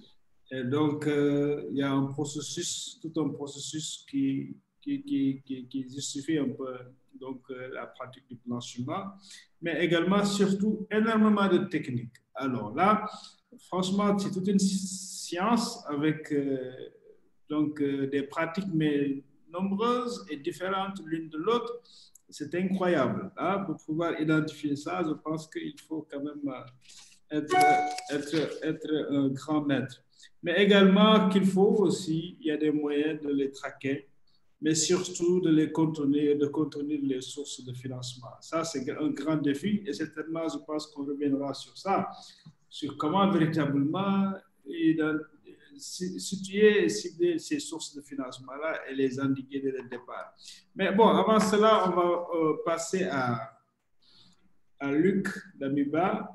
Et donc, il y a un processus, tout un processus qui justifie un peu donc, la pratique du blanchiment, mais également, surtout, énormément de techniques. Alors là, franchement, c'est toute une science avec donc, des pratiques, mais nombreuses et différentes l'une de l'autre. C'est incroyable. Hein? Pour pouvoir identifier ça, je pense qu'il faut quand même être un grand maître. Mais également qu'il faut aussi, il y a des moyens de les traquer, mais surtout de les contenir, de contenir les sources de financement. Ça, c'est un grand défi et certainement, je pense qu'on reviendra sur ça, sur comment véritablement situer et cibler ces sources de financement-là et les endiguer dès le départ. Mais bon, avant cela, on va passer à Luc Damiba,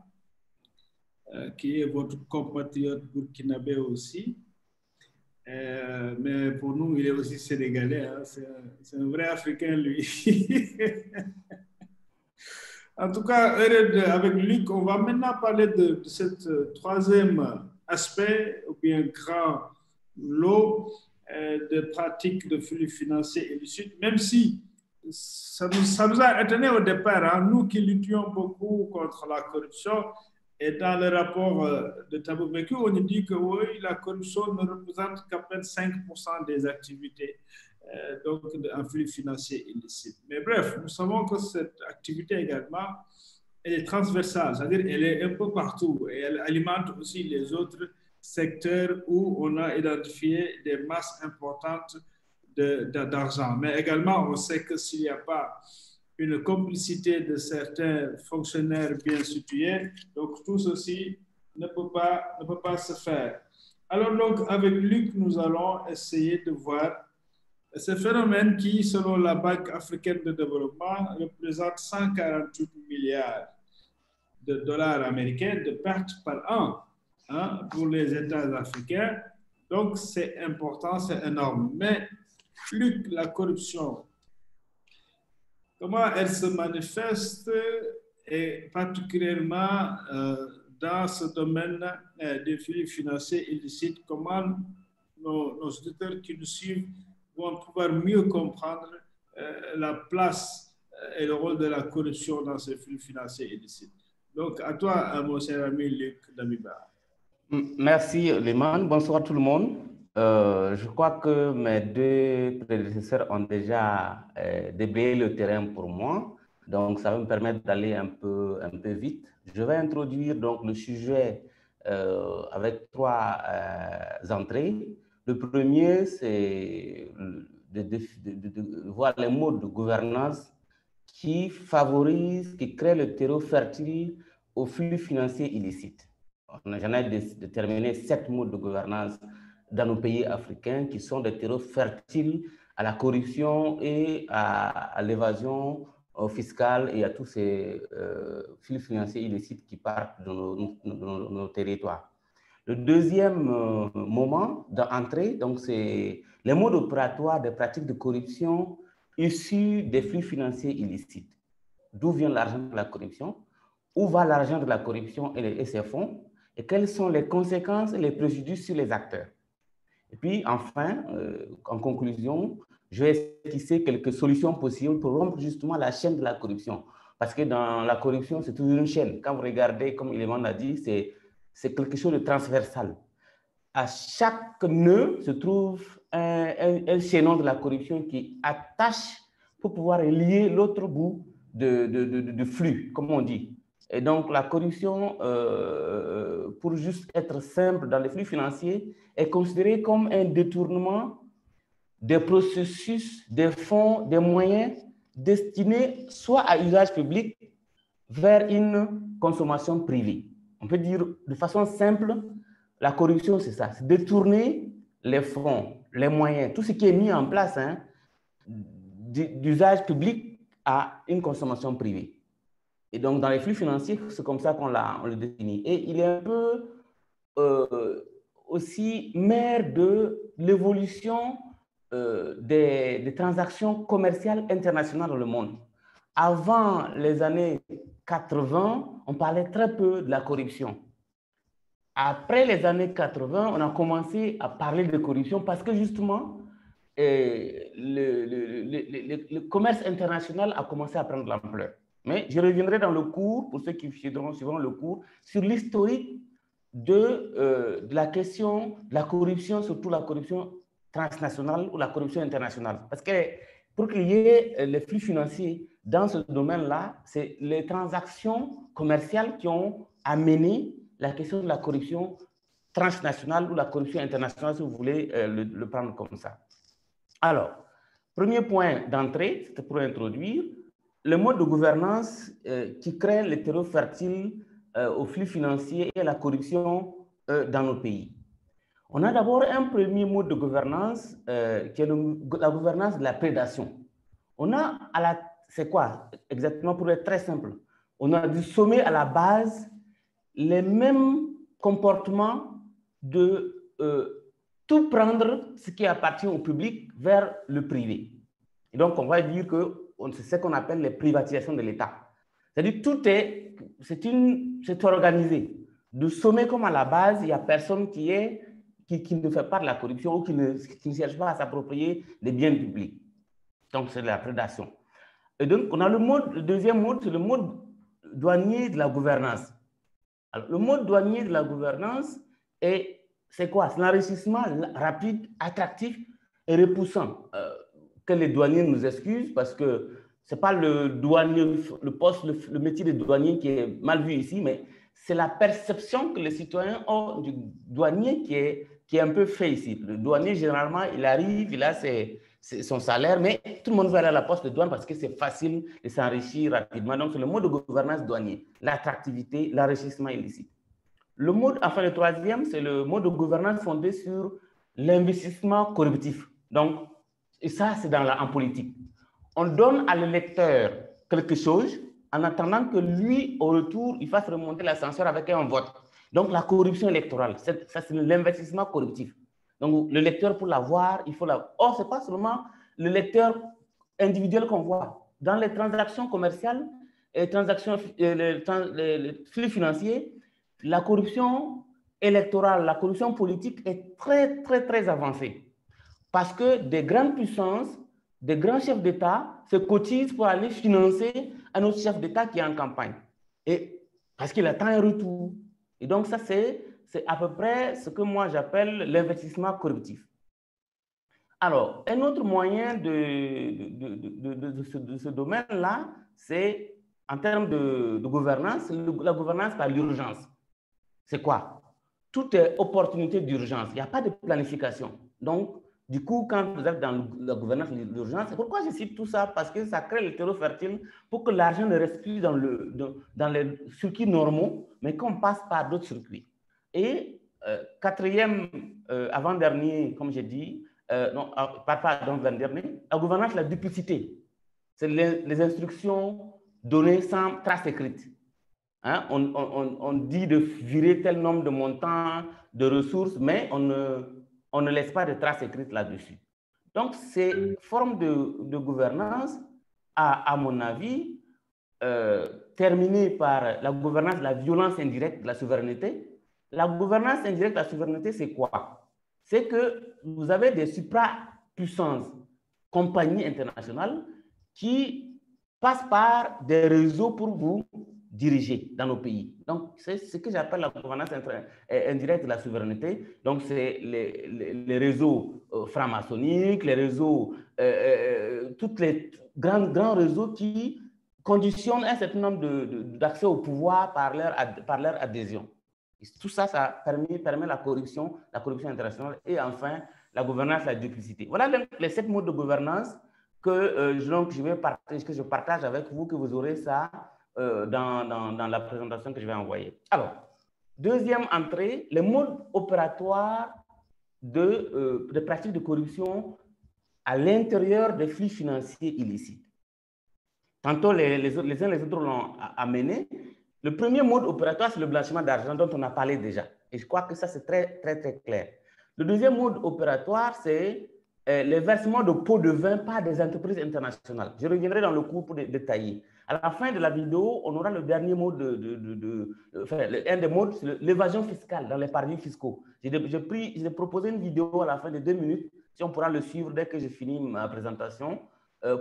qui est votre compatriote burkinabé aussi. Mais pour nous, il est aussi sénégalais. Hein. C'est un vrai Africain, lui. En tout cas, avec Luc, on va maintenant parler de ce troisième aspect, ou bien grand lot de pratiques de flux financiers illicites, même si ça nous a étonné au départ, hein, nous qui luttions beaucoup contre la corruption. Et dans le rapport de Thabo Mbeki, on nous dit que oui, la corruption ne représente qu'à peine 5% des activités donc en flux financier illicite. Mais bref, nous savons que cette activité également, elle est transversale, c'est-à-dire elle est un peu partout et elle alimente aussi les autres secteurs où on a identifié des masses importantes d'argent. Mais également, on sait que s'il n'y a pas une complicité de certains fonctionnaires bien situés. Donc, tout ceci ne peut pas se faire. Alors, donc, avec Luc, nous allons essayer de voir ce phénomène qui, selon la Banque africaine de développement, représente 148 milliards de dollars américains de pertes par an pour les États africains. Donc, c'est important, c'est énorme. Mais, Luc, la corruption, comment elle se manifeste et particulièrement dans ce domaine des flux financiers illicites, comment nos auditeurs qui nous suivent vont pouvoir mieux comprendre la place et le rôle de la corruption dans ces flux financiers illicites. Donc, à toi, mon cher ami Luc Damiba. Merci, Liman. Bonsoir tout le monde. Je crois que mes deux prédécesseurs ont déjà déblayé le terrain pour moi. Donc, ça va me permettre d'aller un peu vite. Je vais introduire donc le sujet avec trois entrées. Le premier, c'est de voir les modes de gouvernance qui favorisent, qui créent le terreau fertile aux flux financiers illicites. J'en ai déterminé 7 modes de gouvernance dans nos pays africains qui sont des terreaux fertiles à la corruption et à l'évasion fiscale et à tous ces flux financiers illicites qui partent de nos territoires. Le deuxième moment d'entrée, donc c'est les modes opératoires des pratiques de corruption issus des flux financiers illicites. D'où vient l'argent de la corruption? Où va l'argent de la corruption et ses fonds? Et quelles sont les conséquences et les préjudices sur les acteurs? Et puis, enfin, en conclusion, je vais esquisser quelques solutions possibles pour rompre justement la chaîne de la corruption. Parce que dans la corruption, c'est toujours une chaîne. Quand vous regardez, comme Iléman a dit, c'est quelque chose de transversal. À chaque nœud se trouve un chaînon de la corruption qui attache pour pouvoir lier l'autre bout de flux, comme on dit. Et donc, la corruption, pour juste être simple dans les flux financiers, est considérée comme un détournement des processus, des fonds, des moyens destinés soit à usage public vers une consommation privée. On peut dire de façon simple, la corruption, c'est ça, c'est détourner les fonds, les moyens, tout ce qui est mis en place d'usage public à une consommation privée. Et donc, dans les flux financiers, c'est comme ça qu'on le définit. Et il est un peu aussi maire de l'évolution des transactions commerciales internationales dans le monde. Avant les années 80, on parlait très peu de la corruption. Après les années 80, on a commencé à parler de corruption parce que justement, le commerce international a commencé à prendre l'ampleur. Mais je reviendrai dans le cours, pour ceux qui suivront le cours, sur l'historique de la question de la corruption, surtout la corruption transnationale ou la corruption internationale. Parce que pour qu'il y ait les flux financiers dans ce domaine-là, c'est les transactions commerciales qui ont amené la question de la corruption transnationale ou la corruption internationale, si vous voulez le prendre comme ça. Alors, premier point d'entrée, c'était pour introduire le mode de gouvernance qui crée le terreau fertile aux flux financiers et à la corruption dans nos pays. On a d'abord un premier mode de gouvernance qui est la gouvernance de la prédation. On a c'est quoi exactement, pour être très simple? On a du sommet à la base les mêmes comportements de tout prendre ce qui appartient au public vers le privé. Et donc, on va dire que c'est ce qu'on appelle les privatisations de l'État. C'est-à-dire tout c'est organisé. Du sommet comme à la base, il n'y a personne qui ne fait pas de la corruption ou qui ne cherche pas à s'approprier des biens publics. Donc, c'est de la prédation. Et donc, on a le deuxième mode, c'est le mode douanier de la gouvernance. Alors, le mode douanier de la gouvernance, c'est quoi? C'est l'enrichissement rapide, attractif et repoussant. Que les douaniers nous excusent parce que ce n'est pas le douanier, le métier de douanier qui est mal vu ici, mais c'est la perception que les citoyens ont du douanier qui est un peu fait ici. Le douanier, généralement, il arrive, il a ses son salaire, mais tout le monde veut aller à la poste de douane parce que c'est facile de s'enrichir rapidement. Donc, c'est le mode de gouvernance douanier, l'attractivité, l'enrichissement illicite. Le mode, enfin, le troisième, c'est le mode de gouvernance fondé sur l'investissement corruptif. Donc, et ça, c'est en politique. On donne à l'électeur quelque chose en attendant que lui, au retour, il fasse remonter l'ascenseur avec un vote. Donc, la corruption électorale, ça, c'est l'investissement corruptif. Donc, le lecteur, pour l'avoir, il faut l'avoir. Or, ce n'est pas seulement le lecteur individuel qu'on voit. Dans les transactions commerciales, les flux financiers, la corruption électorale, la corruption politique est très, très, très avancée. Parce que des grandes puissances, des grands chefs d'État se cotisent pour aller financer un autre chef d'État qui est en campagne. Et parce qu'il attend un retour. Et donc, ça, c'est à peu près ce que moi j'appelle l'investissement corruptif. Alors, un autre moyen de ce domaine-là, c'est en termes de gouvernance, la gouvernance par l'urgence. C'est quoi? Toute opportunité d'urgence. Il n'y a pas de planification. Donc, du coup, quand vous êtes dans la gouvernance de l'urgence, c'est pourquoi je cite tout ça, parce que ça crée le terreau fertile pour que l'argent ne reste plus dans les circuits normaux, mais qu'on passe par d'autres circuits. Et quatrième, avant-dernier, comme j'ai dit, avant-dernier, la gouvernance de la duplicité. C'est les instructions données sans trace écrite. Hein? On dit de virer tel nombre de montants, de ressources, mais on ne laisse pas de traces écrites là-dessus. Donc, ces formes de gouvernance, à mon avis, terminées par la gouvernance de la violence indirecte de la souveraineté. La gouvernance indirecte de la souveraineté, c'est quoi? C'est que vous avez des suprapuissances, compagnies internationales, qui passent par des réseaux pour vous diriger dans nos pays. Donc, c'est ce que j'appelle la gouvernance indirecte de la souveraineté. Donc, c'est les réseaux franc-maçonniques, les réseaux, tous les grands réseaux qui conditionnent un certain nombre d'accès au pouvoir par leur adhésion. Et tout ça, ça permet la corruption internationale et enfin, la gouvernance, la duplicité. Voilà les 7 modes de gouvernance que je partage avec vous, que vous aurez ça dans la présentation que je vais envoyer. Alors, deuxième entrée, les modes opératoires de pratiques de corruption à l'intérieur des flux financiers illicites. Tantôt, les uns les autres l'ont amené. Le premier mode opératoire, c'est le blanchiment d'argent dont on a parlé déjà. Et je crois que ça, c'est très, très, très clair. Le deuxième mode opératoire, c'est les versements de pots de vin par des entreprises internationales. Je reviendrai dans le cours pour détailler. À la fin de la vidéo, on aura le dernier mode, un des modes, c'est l'évasion fiscale dans les paradis fiscaux. J'ai proposé une vidéo à la fin de 2 minutes, si on pourra le suivre dès que je finis ma présentation,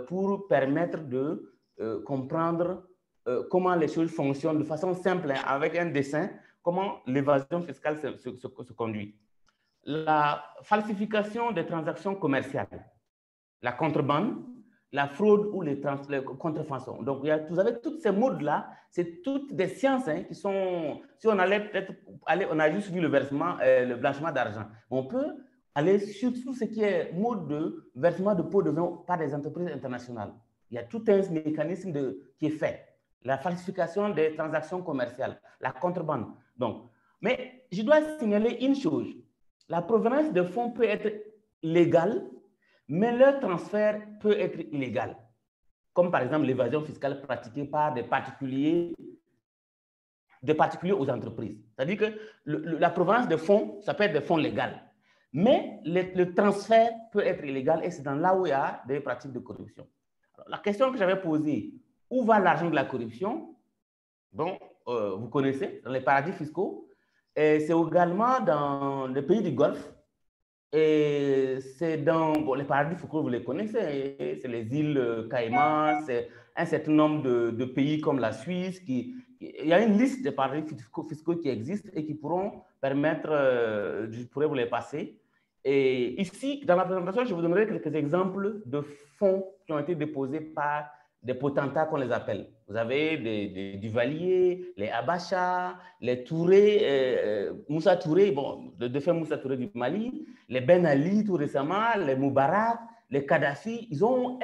pour permettre de comprendre comment les choses fonctionnent de façon simple, hein, avec un dessin, comment l'évasion fiscale se conduit. La falsification des transactions commerciales, la contrebande, la fraude ou les contrefaçons. Donc, vous avez tous ces modes-là, c'est toutes des sciences qui sont, si on allait peut-être on a juste vu le versement, le blanchiment d'argent. On peut aller sur tout ce qui est mode de versement de pots de vin par des entreprises internationales. Il y a tout un mécanisme qui est fait. La falsification des transactions commerciales, la contrebande. Donc, mais je dois signaler une chose. La provenance de fonds peut être légale, mais leur transfert peut être illégal. Comme par exemple l'évasion fiscale pratiquée par des particuliers aux entreprises. C'est-à-dire que la provenance de fonds, ça peut être des fonds légaux. Mais le transfert peut être illégal et c'est dans là où il y a des pratiques de corruption. Alors, la question que j'avais posée, où va l'argent de la corruption? Bon, vous connaissez, dans les paradis fiscaux. Et c'est également dans les pays du Golfe. Et c'est dans les paradis fiscaux, vous les connaissez, c'est les îles Caïmans, c'est un certain nombre de pays comme la Suisse. Il y a une liste de paradis fiscaux qui existent et qui pourront permettre, je pourrais vous les passer. Et ici, dans la présentation, je vous donnerai quelques exemples de fonds qui ont été déposés par des potentats qu'on les appelle. Vous avez des Duvalier, les Abacha, les Touré, Moussa Touré, bon, le défunt Moussa Touré du Mali, les Ben Ali tout récemment, les Moubarak, les Kadhafi, ils ont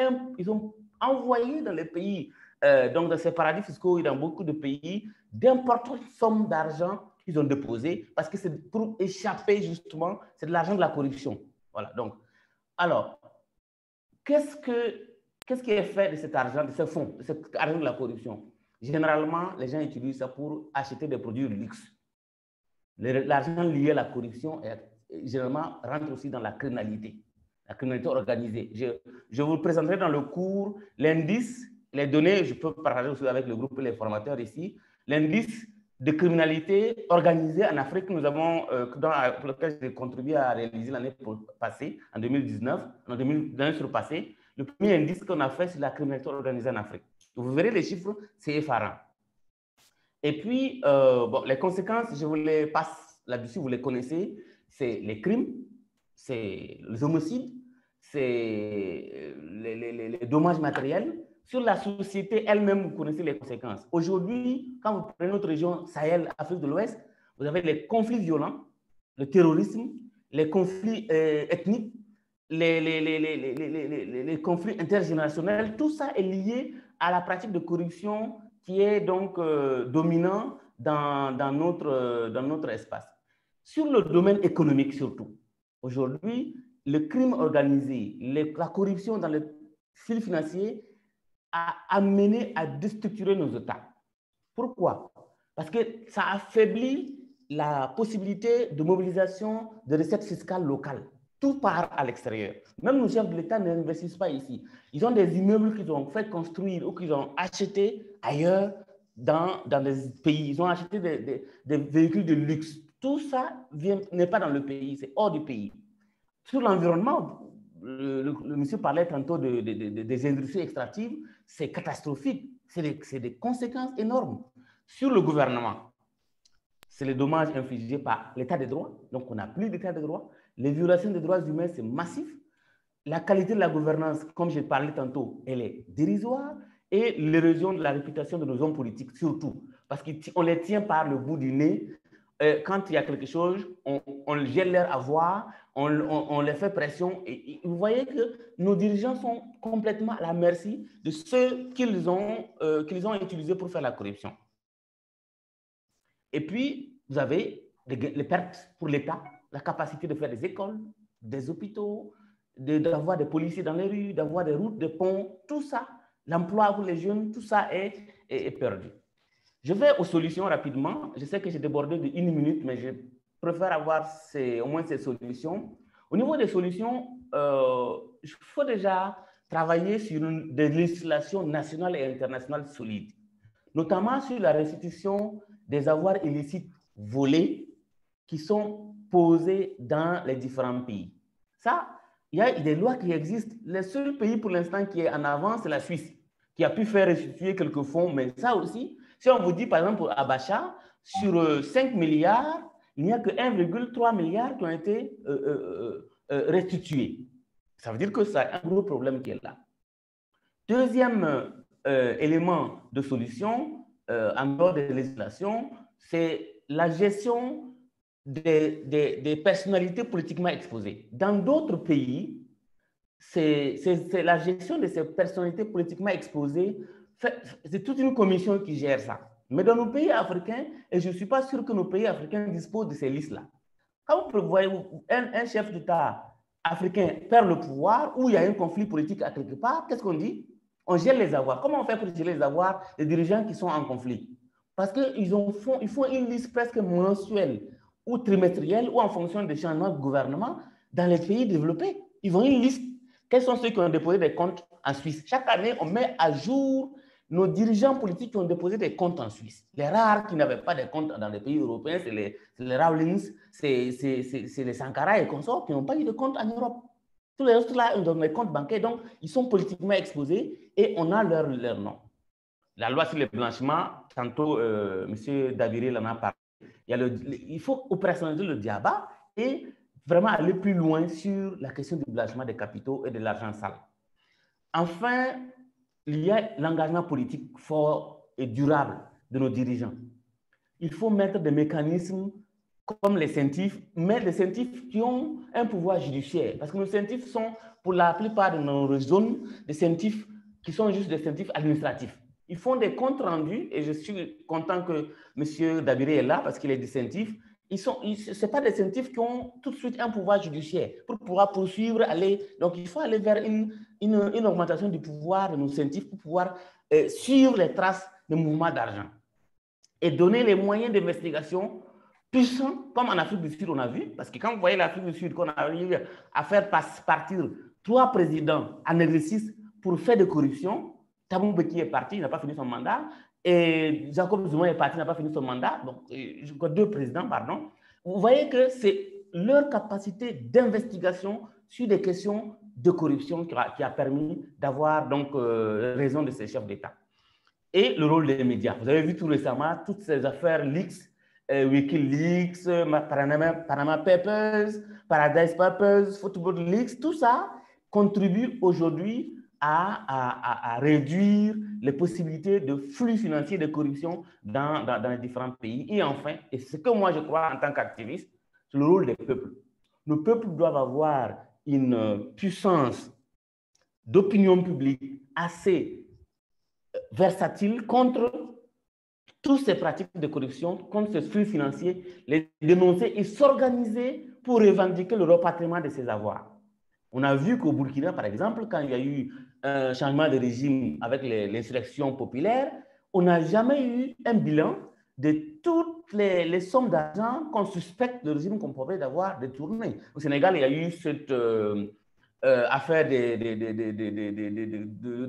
envoyé dans les pays, donc dans ces paradis fiscaux et dans beaucoup de pays, d'importantes sommes d'argent qu'ils ont déposées parce que c'est pour échapper justement, c'est de l'argent de la corruption. Voilà, donc, alors, qu'est-ce qui est fait de cet argent, de ce fonds, de cet argent de la corruption? Généralement, les gens utilisent ça pour acheter des produits de luxe. L'argent lié à la corruption généralement rentre aussi dans la criminalité organisée. Je vous présenterai dans le cours l'indice, les données, je peux partager aussi avec le groupe et les formateurs ici, l'indice de criminalité organisée en Afrique, nous avons, pour lequel j'ai contribué à réaliser l'année passée, en 2019, l'année surpassée, le premier indice qu'on a fait sur la criminalité organisée en Afrique. Vous verrez les chiffres, c'est effarant. Et puis, bon, les conséquences, je vous les passe là-dessus, vous les connaissez, c'est les crimes, c'est les homicides, c'est les dommages matériels. Sur la société elle-même, vous connaissez les conséquences. Aujourd'hui, quand vous prenez notre région Sahel, Afrique de l'Ouest, vous avez les conflits violents, le terrorisme, les conflits ethniques, les conflits intergénérationnels. Tout ça est lié à la pratique de corruption qui est donc dominant dans notre espace. Sur le domaine économique surtout, aujourd'hui, le crime organisé, la corruption dans les fils financiers a amené à déstructurer nos États. Pourquoi? Parce que ça affaiblit la possibilité de mobilisation de recettes fiscales locales. Tout part à l'extérieur. Même nos chefs de l'État n'investissent pas ici. Ils ont des immeubles qu'ils ont fait construire ou qu'ils ont achetés ailleurs dans des pays. Ils ont acheté des véhicules de luxe. Tout ça n'est pas dans le pays, c'est hors du pays. Sur l'environnement, le monsieur parlait tantôt des industries extractives, c'est catastrophique, c'est des conséquences énormes. Sur le gouvernement, c'est les dommages infligés par l'état de droit, donc on n'a plus d'état de droit. Les violations des droits humains, c'est massif. La qualité de la gouvernance, comme j'ai parlé tantôt, elle est dérisoire, et l'érosion de la réputation de nos hommes politiques surtout, parce qu'on les tient par le bout du nez. Quand il y a quelque chose, on gèle leur avoir, on les fait pression. Et vous voyez que nos dirigeants sont complètement à la merci de ceux qu'ils ont utilisés pour faire la corruption. Et puis, vous avez les pertes pour l'État, la capacité de faire des écoles, des hôpitaux, d'avoir des policiers dans les rues, d'avoir des routes, des ponts, tout ça, l'emploi pour les jeunes, tout ça est perdu. Je vais aux solutions rapidement. Je sais que j'ai débordé de 1 minute, mais je préfère avoir au moins ces solutions. Au niveau des solutions, il faut déjà travailler sur des législations nationales et internationales solides, notamment sur la restitution des avoirs illicites volés qui sont posés dans les différents pays. Ça, il y a des lois qui existent. Le seul pays pour l'instant qui est en avance, c'est la Suisse, qui a pu faire restituer quelques fonds, mais ça aussi, si on vous dit par exemple pour Abacha, sur 5 milliards, il n'y a que 1,3 milliard qui ont été restitués. Ça veut dire que c'est un gros problème qui est là. Deuxième élément de solution, en dehors des législations, c'est la gestion des personnalités politiquement exposées. Dans d'autres pays, c'est la gestion de ces personnalités politiquement exposées, c'est toute une commission qui gère ça. Mais dans nos pays africains, et je ne suis pas sûr que nos pays africains disposent de ces listes-là. Quand vous prévoyez un chef d'État africain perd le pouvoir, ou il y a un conflit politique à quelque part, qu'est-ce qu'on dit? On gèle les avoirs. Comment on fait pour geler les avoirs des dirigeants qui sont en conflit? Parce qu'ils font une liste presque mensuelle ou trimestrielle ou en fonction des changements de gouvernement dans les pays développés. Ils ont une liste. Quels sont ceux qui ont déposé des comptes en Suisse? Chaque année, on met à jour nos dirigeants politiques qui ont déposé des comptes en Suisse. Les rares qui n'avaient pas de comptes dans les pays européens, c'est les Rawlings, c'est les Sankara et consorts qui n'ont pas eu de compte en Europe. Tous les autres là, ils ont des comptes bancaires, donc ils sont politiquement exposés et on a leur nom. La loi sur le blanchiment, tantôt M. Daviré en a parlé. Il faut opérationnaliser le diabat et vraiment aller plus loin sur la question du blanchiment des capitaux et de l'argent sale. Enfin, il y a l'engagement politique fort et durable de nos dirigeants. Il faut mettre des mécanismes comme les CENTIF, mais les CENTIF qui ont un pouvoir judiciaire. Parce que nos CENTIF sont, pour la plupart de nos zones, des CENTIF qui sont juste des CENTIF administratifs. Ils font des comptes rendus, et je suis content que M. Dabiré est là parce qu'il est du CENTIF. Ce ne sont pas des CENTIF qui ont tout de suite un pouvoir judiciaire pour pouvoir poursuivre, aller. Donc, il faut aller vers une augmentation du pouvoir de nos CENTIF pour pouvoir suivre les traces de mouvements d'argent et donner les moyens d'investigation puissants, comme en Afrique du Sud, on a vu. Parce que quand vous voyez l'Afrique du Sud, qu'on arrive à faire partir 3 présidents en exercice pour faire de corruption, Thabo Mbeki est parti, il n'a pas fini son mandat. Et Jacob Zuma est parti, il n'a pas fini son mandat. Donc, 2 présidents, pardon. Vous voyez que c'est leur capacité d'investigation sur des questions de corruption qui a permis d'avoir donc raison de ces chefs d'État. Et le rôle des médias. Vous avez vu tout récemment toutes ces affaires leaks, Wikileaks, Panama Papers, Paradise Papers, Football Leaks, tout ça contribue aujourd'hui à réduire les possibilités de flux financiers de corruption dans les différents pays. Et enfin, et c'est ce que moi je crois en tant qu'activiste, c'est le rôle des peuples. Nos peuples doivent avoir une puissance d'opinion publique assez versatile contre toutes ces pratiques de corruption, contre ces flux financiers, les dénoncer et s'organiser pour revendiquer le repatriement de ces avoirs. On a vu qu'au Burkina, par exemple, quand il y a eu un changement de régime avec l'insurrection populaire, on n'a jamais eu un bilan de toutes les sommes d'argent qu'on suspecte le régime coupable d'avoir détournées. Au Sénégal, il y a eu cette affaire de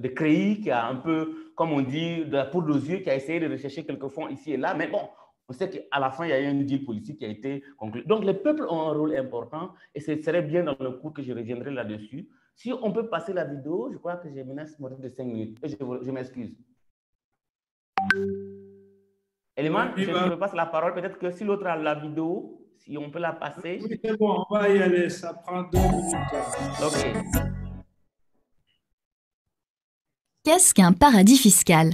CREI qui a un peu, comme on dit, de la poudre aux yeux, qui a essayé de rechercher quelques fonds ici et là. Mais bon, on sait qu'à la fin, il y a eu un deal politique qui a été conclu. Donc, les peuples ont un rôle important et ce serait bien dans le cours que je reviendrai là-dessus. Si on peut passer la vidéo, je crois que j'ai menacé de 5 minutes. Et je m'excuse. Eliman, je te passe la parole. Peut-être que si l'autre a la vidéo, si on peut la passer. Oui, c'est bon, on va y aller. Ça prend 2 minutes. OK. Qu'est-ce qu'un paradis fiscal?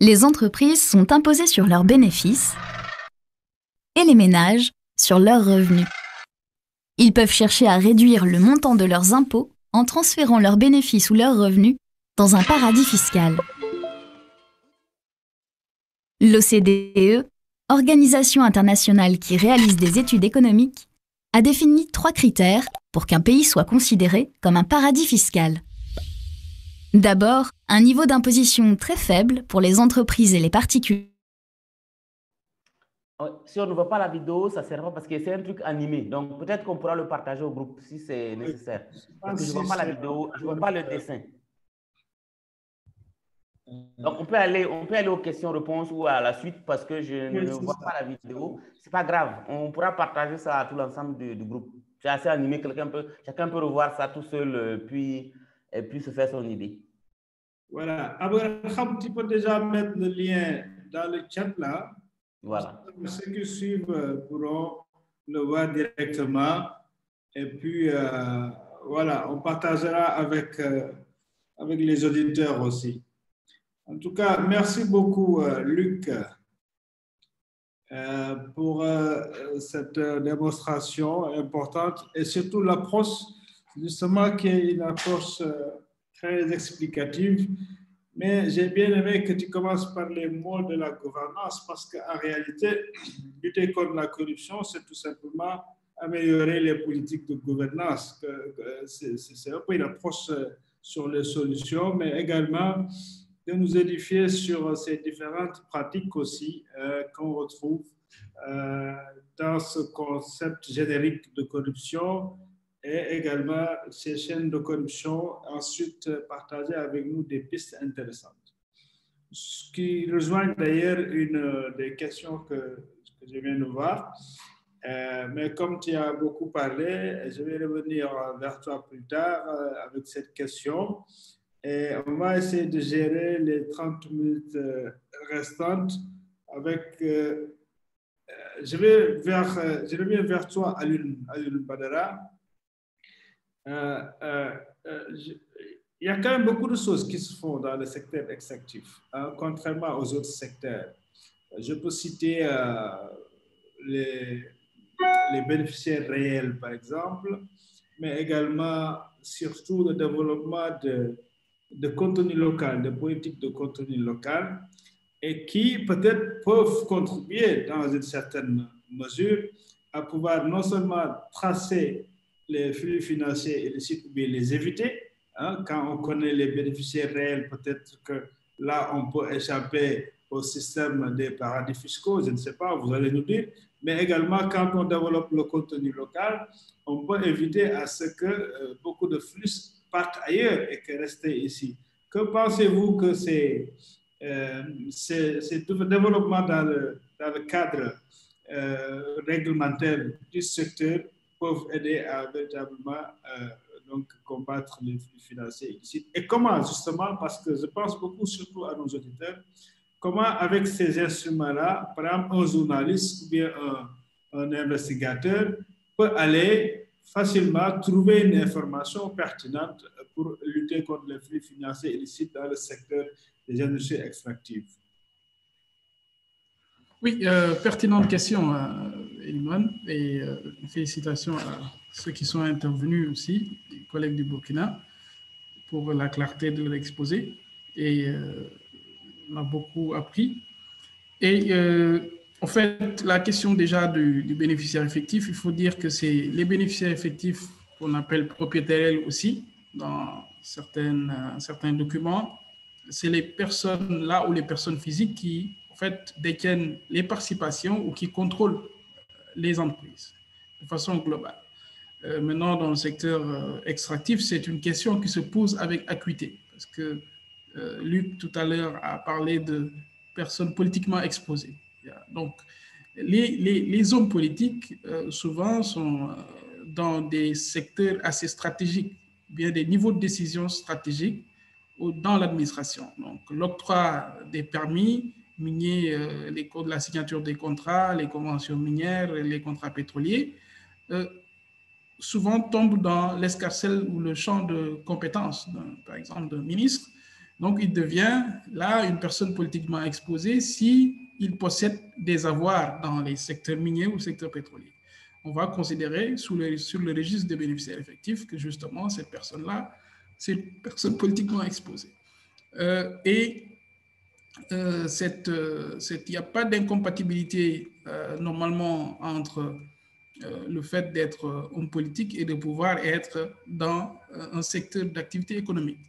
Les entreprises sont imposées sur leurs bénéfices et les ménages sur leurs revenus. Ils peuvent chercher à réduire le montant de leurs impôts en transférant leurs bénéfices ou leurs revenus dans un paradis fiscal. L'OCDE, organisation internationale qui réalise des études économiques, a défini 3 critères pour qu'un pays soit considéré comme un paradis fiscal. D'abord, un niveau d'imposition très faible pour les entreprises et les particuliers. Si on ne voit pas la vidéo, ça ne sert pas parce que c'est un truc animé. Donc, peut-être qu'on pourra le partager au groupe si c'est nécessaire. Parce que je ne vois pas la vidéo, je ne vois pas le dessin. Donc, on peut aller aux questions-réponses ou à la suite parce que je ne vois pas la vidéo. Ce n'est pas grave. On pourra partager ça à tout l'ensemble du groupe. C'est assez animé. Chacun peut revoir ça tout seul puis se faire son idée. Voilà. Abraham, tu peux déjà mettre le lien dans le chat là. Voilà. Ceux qui suivent pourront le voir directement. Et puis, voilà, on partagera avec les auditeurs aussi. En tout cas, merci beaucoup, Luc, pour cette démonstration importante et surtout l'approche, justement, qui est une approche très explicative. Mais j'ai bien aimé que tu commences par les mots de la gouvernance parce qu'en réalité, lutter contre la corruption, c'est tout simplement améliorer les politiques de gouvernance. C'est un peu une approche sur les solutions, mais également de nous édifier sur ces différentes pratiques aussi qu'on retrouve dans ce concept générique de corruption et également ces chaînes de corruption, ensuite partager avec nous des pistes intéressantes. Ce qui rejoint d'ailleurs une des questions que je viens de voir. Mais comme tu as beaucoup parlé, je vais revenir vers toi plus tard avec cette question. Et on va essayer de gérer les 30 minutes restantes avec... je reviens vers toi, Alioune Badara. il y a quand même beaucoup de choses qui se font dans le secteur extractif, hein, contrairement aux autres secteurs. Je peux citer les bénéficiaires réels, par exemple, mais également, surtout, le développement de contenu local, de politiques de contenu local, et qui peut-être peuvent contribuer dans une certaine mesure à pouvoir non seulement tracer les flux financiers illicites, mais les éviter. Hein, quand on connaît les bénéficiaires réels, peut-être que là, on peut échapper au système des paradis fiscaux, je ne sais pas, vous allez nous dire. Mais également, quand on développe le contenu local, on peut éviter à ce que beaucoup de flux partent ailleurs et que restent ici. Que pensez-vous que ces développements dans le cadre réglementaire du secteur peuvent aider à véritablement donc combattre les flux financiers illicites? Et comment, justement, parce que je pense beaucoup surtout à nos auditeurs, comment avec ces instruments-là, par exemple un journaliste ou bien un investigateur peut aller facilement trouver une information pertinente pour lutter contre les flux financiers illicites dans le secteur des industries extractives? Oui, pertinente question, Eliman, et félicitations à ceux qui sont intervenus aussi, les collègues du Burkina, pour la clarté de l'exposé. Et on a beaucoup appris. Et en fait, la question déjà du bénéficiaire effectif, il faut dire que c'est les bénéficiaires effectifs qu'on appelle propriétaires aussi dans certains documents. C'est les personnes là ou les personnes physiques qui, en fait, détiennent les participations ou qui contrôlent les entreprises de façon globale. Maintenant, dans le secteur extractif, c'est une question qui se pose avec acuité parce que Luc, tout à l'heure, a parlé de personnes politiquement exposées. Donc, les hommes politiques, souvent, sont dans des secteurs assez stratégiques, bien des niveaux de décision stratégiques dans l'administration. Donc, l'octroi des permis miniers, la signature des contrats, les conventions minières, les contrats pétroliers, souvent tombent dans l'escarcelle ou le champ de compétences, par exemple, d'un ministre. Donc, il devient là une personne politiquement exposée s'il possède des avoirs dans les secteurs miniers ou le secteur pétrolier. On va considérer sur le registre des bénéficiaires effectifs que justement, cette personne-là, c'est une personne politiquement exposée. Il n'y a pas d'incompatibilité normalement entre le fait d'être homme politique et de pouvoir être dans un secteur d'activité économique.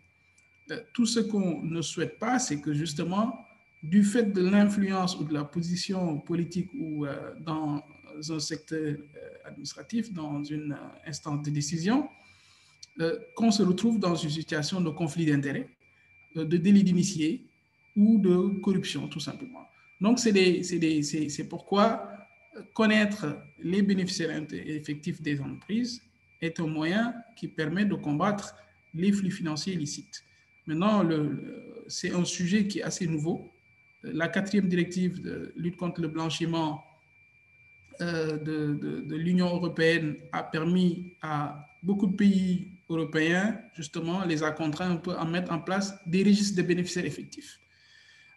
Tout ce qu'on ne souhaite pas, c'est que justement, du fait de l'influence ou de la position politique ou dans un secteur administratif, dans une instance de décision, qu'on se retrouve dans une situation de conflit d'intérêts, de délit d'initié ou de corruption, tout simplement. Donc, c'est pourquoi connaître les bénéficiaires effectifs des entreprises est un moyen qui permet de combattre les flux financiers illicites. Maintenant, c'est un sujet qui est assez nouveau. La 4e directive de lutte contre le blanchiment de l'Union européenne a permis à beaucoup de pays européens, justement, les a contraints un peu à mettre en place des registres de bénéficiaires effectifs.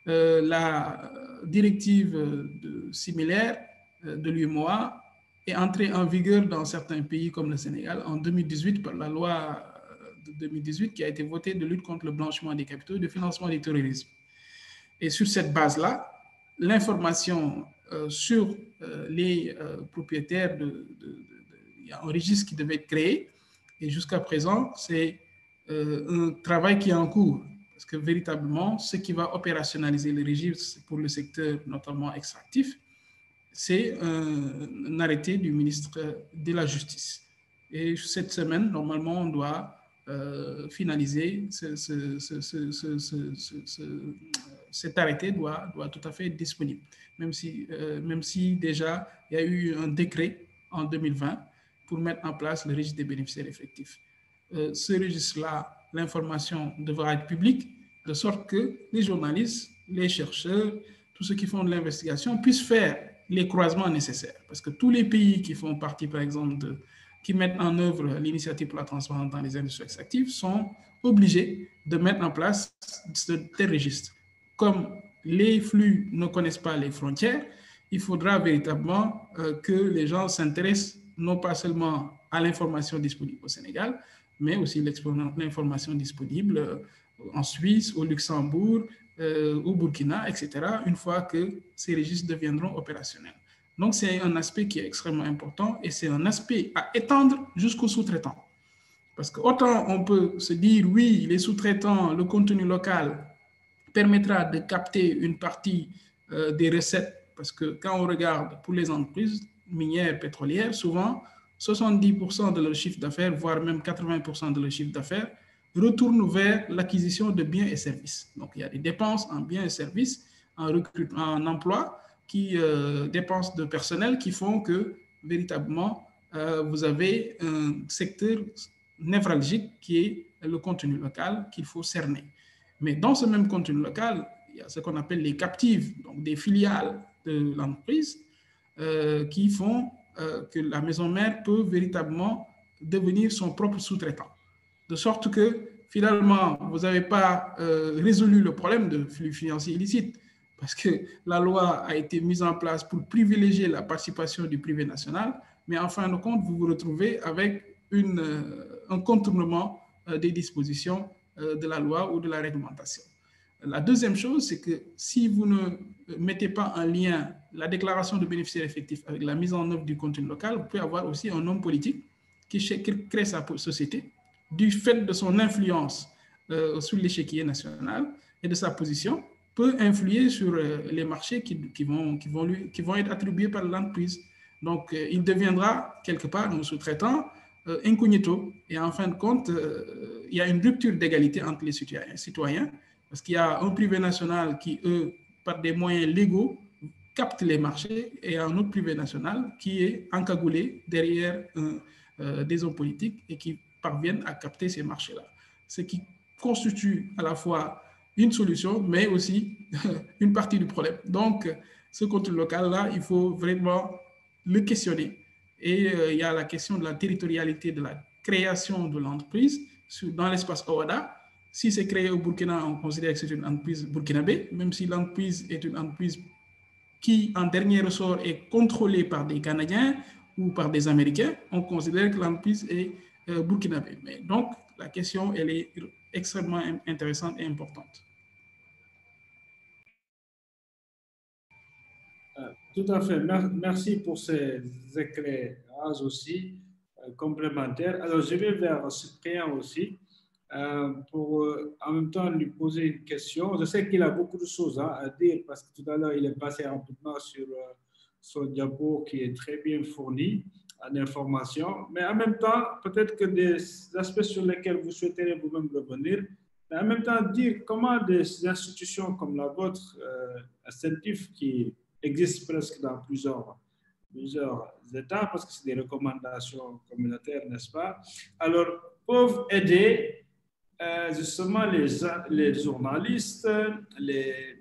La directive similaire de l'UEMOA est entrée en vigueur dans certains pays comme le Sénégal en 2018 par la loi de 2018 qui a été votée de lutte contre le blanchiment des capitaux et de financement du terrorisme. Et sur cette base-là, l'information sur les propriétaires, il y a un registre qui devait être créé et jusqu'à présent, c'est un travail qui est en cours parce que véritablement, ce qui va opérationnaliser le registre pour le secteur notamment extractif, c'est un arrêté du ministre de la Justice. Et cette semaine, normalement, on doit finaliser cet arrêté doit tout à fait être disponible, même si déjà il y a eu un décret en 2020 pour mettre en place le registre des bénéficiaires effectifs. Ce registre-là, l'information devra être publique, de sorte que les journalistes, les chercheurs, tous ceux qui font de l'investigation puissent faire les croisements nécessaires. Parce que tous les pays qui font partie, par exemple, qui mettent en œuvre l'initiative pour la transparence dans les industries extractives sont obligés de mettre en place des registres. Comme les flux ne connaissent pas les frontières, il faudra véritablement que les gens s'intéressent non pas seulement à l'information disponible au Sénégal, mais aussi l'information disponible en Suisse, au Luxembourg, au Burkina, etc., une fois que ces registres deviendront opérationnels. Donc, c'est un aspect qui est extrêmement important et c'est un aspect à étendre jusqu'aux sous-traitants. Parce qu'autant on peut se dire, oui, les sous-traitants, le contenu local permettra de capter une partie des recettes, parce que quand on regarde pour les entreprises minières, pétrolières, souvent 70% de leur chiffre d'affaires, voire même 80% de leur chiffre d'affaires, retournent vers l'acquisition de biens et services. Donc, il y a des dépenses en biens et services, en recrutement, en emploi, qui dépenses de personnel qui font que, véritablement, vous avez un secteur névralgique qui est le contenu local qu'il faut cerner. Mais dans ce même contenu local, il y a ce qu'on appelle les captives, donc des filiales de l'entreprise qui font que la maison mère peut véritablement devenir son propre sous-traitant. De sorte que finalement, vous n'avez pas résolu le problème de flux financiers illicites parce que la loi a été mise en place pour privilégier la participation du privé national, mais en fin de compte, vous vous retrouvez avec un contournement des dispositions de la loi ou de la réglementation. La deuxième chose, c'est que si vous ne mettez pas en lien la déclaration de bénéficiaires effectifs avec la mise en œuvre du contenu local, vous pouvez avoir aussi un homme politique qui crée sa société du fait de son influence sur l'échiquier national et de sa position, peut influer sur les marchés qui vont être attribués par l'entreprise. Donc, il deviendra quelque part un sous-traitant incognito. Et en fin de compte, il y a une rupture d'égalité entre les citoyens parce qu'il y a un privé national qui, eux, par des moyens légaux, capte les marchés et un autre privé national qui est encagoulé derrière des hommes politiques et qui parviennent à capter ces marchés-là. Ce qui constitue à la fois une solution, mais aussi une partie du problème. Donc, ce contenu local-là, il faut vraiment le questionner. Et il y a la question de la territorialité de la création de l'entreprise dans l'espace OADA. Si c'est créé au Burkina, on considère que c'est une entreprise burkinabé, même si l'entreprise est une entreprise qui, en dernier ressort, est contrôlée par des Canadiens ou par des Américains, on considère que l'entreprise est burkinabé. Mais donc, la question, elle est extrêmement intéressante et importante. Tout à fait. Merci pour ces éclairages aussi complémentaires. Alors, je vais vers Cyprien aussi pour en même temps lui poser une question. Je sais qu'il a beaucoup de choses à dire parce que tout à l'heure, il est passé rapidement sur son diapo qui est très bien fourni en information. Mais en même temps, peut-être que des aspects sur lesquels vous souhaiteriez vous-même revenir, mais en même temps dire comment des institutions comme la vôtre, CENTIF, qui existe presque dans plusieurs États, parce que c'est des recommandations communautaires, n'est-ce pas? Alors, peuvent aider justement les journalistes, les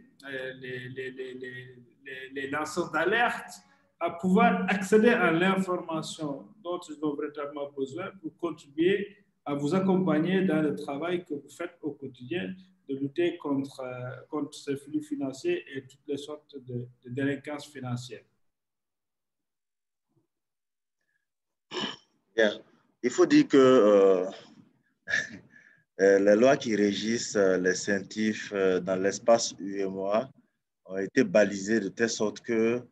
lanceurs d'alerte à pouvoir accéder à l'information dont ils ont véritablement besoin pour contribuer à vous accompagner dans le travail que vous faites au quotidien de lutter contre ces flux financiers et toutes les sortes de délinquances financières. Bien. Il faut dire que les lois qui régissent les CENTIF dans l'espace UEMOA ont été balisées de telle sorte que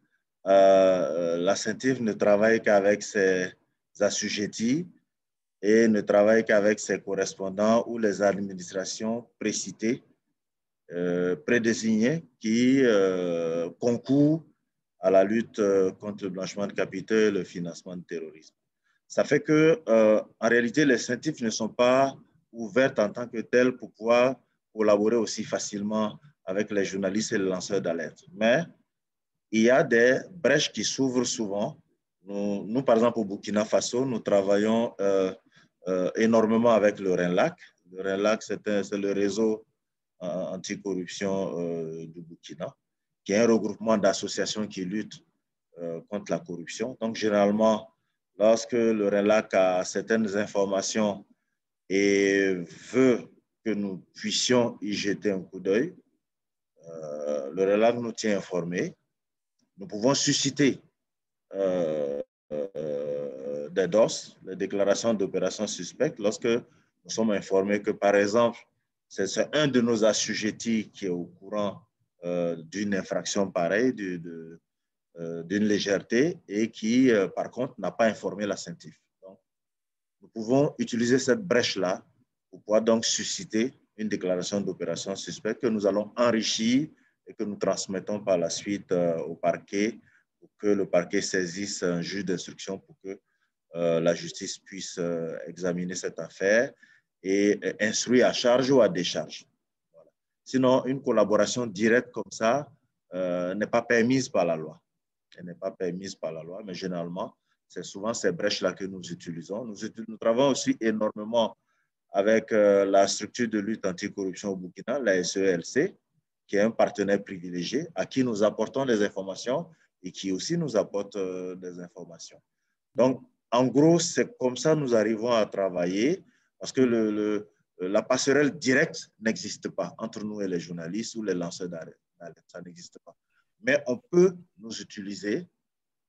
la CENTIF ne travaille qu'avec ses assujettis et ne travaille qu'avec ses correspondants ou les administrations précitées, prédésignées, qui concourent à la lutte contre le blanchiment de capitaux et le financement du terrorisme. Ça fait que, en réalité, les CENTIF ne sont pas ouvertes en tant que telles pour pouvoir collaborer aussi facilement avec les journalistes et les lanceurs d'alerte. Mais il y a des brèches qui s'ouvrent souvent. Nous, par exemple, au Burkina Faso, nous travaillons énormément avec le RENLAC. Le RENLAC, c'est le réseau anticorruption du Burkina, qui est un regroupement d'associations qui luttent contre la corruption. Donc, généralement, lorsque le RENLAC a certaines informations et veut que nous puissions y jeter un coup d'œil. Le RELAC nous tient informés. Nous pouvons susciter des DOS, les déclarations d'opérations suspectes, lorsque nous sommes informés que, par exemple, c'est un de nos assujettis qui est au courant d'une infraction pareille, d'une légèreté, et qui, par contre, n'a pas informé la CENTIF. Donc, nous pouvons utiliser cette brèche-là pour pouvoir donc susciter une déclaration d'opération suspecte que nous allons enrichir et que nous transmettons par la suite au parquet pour que le parquet saisisse un juge d'instruction pour que la justice puisse examiner cette affaire et instruire à charge ou à décharge. Voilà. Sinon, une collaboration directe comme ça n'est pas permise par la loi. Elle n'est pas permise par la loi, mais généralement, c'est souvent ces brèches-là que nous utilisons. Nous travaillons aussi énormément avec la structure de lutte anticorruption au Burkina, la SELC, qui est un partenaire privilégié, à qui nous apportons des informations et qui aussi nous apporte des informations. Donc, en gros, c'est comme ça que nous arrivons à travailler, parce que la passerelle directe n'existe pas entre nous et les journalistes ou les lanceurs d'alerte. Ça n'existe pas. Mais on peut nous utiliser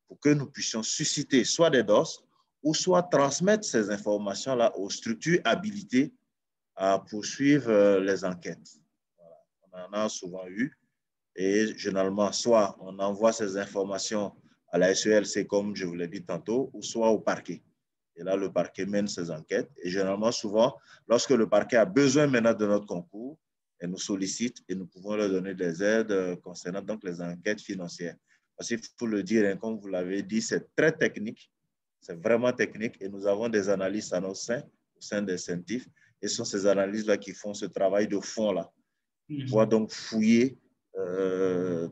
pour que nous puissions susciter soit des DOS ou soit transmettre ces informations-là aux structures habilitées à poursuivre les enquêtes. Voilà. On en a souvent eu et généralement, soit on envoie ces informations à la SELC, comme je vous l'ai dit tantôt, ou soit au parquet. Et là, le parquet mène ses enquêtes. Et généralement, souvent, lorsque le parquet a besoin maintenant de notre concours, elle nous sollicite et nous pouvons leur donner des aides concernant donc les enquêtes financières. Parce qu'il faut le dire, hein, comme vous l'avez dit, c'est très technique, c'est vraiment technique et nous avons des analystes à nos seins, au sein des CENTIF, et ce sont ces analyses-là qui font ce travail de fond-là. Pour pouvoir donc fouiller,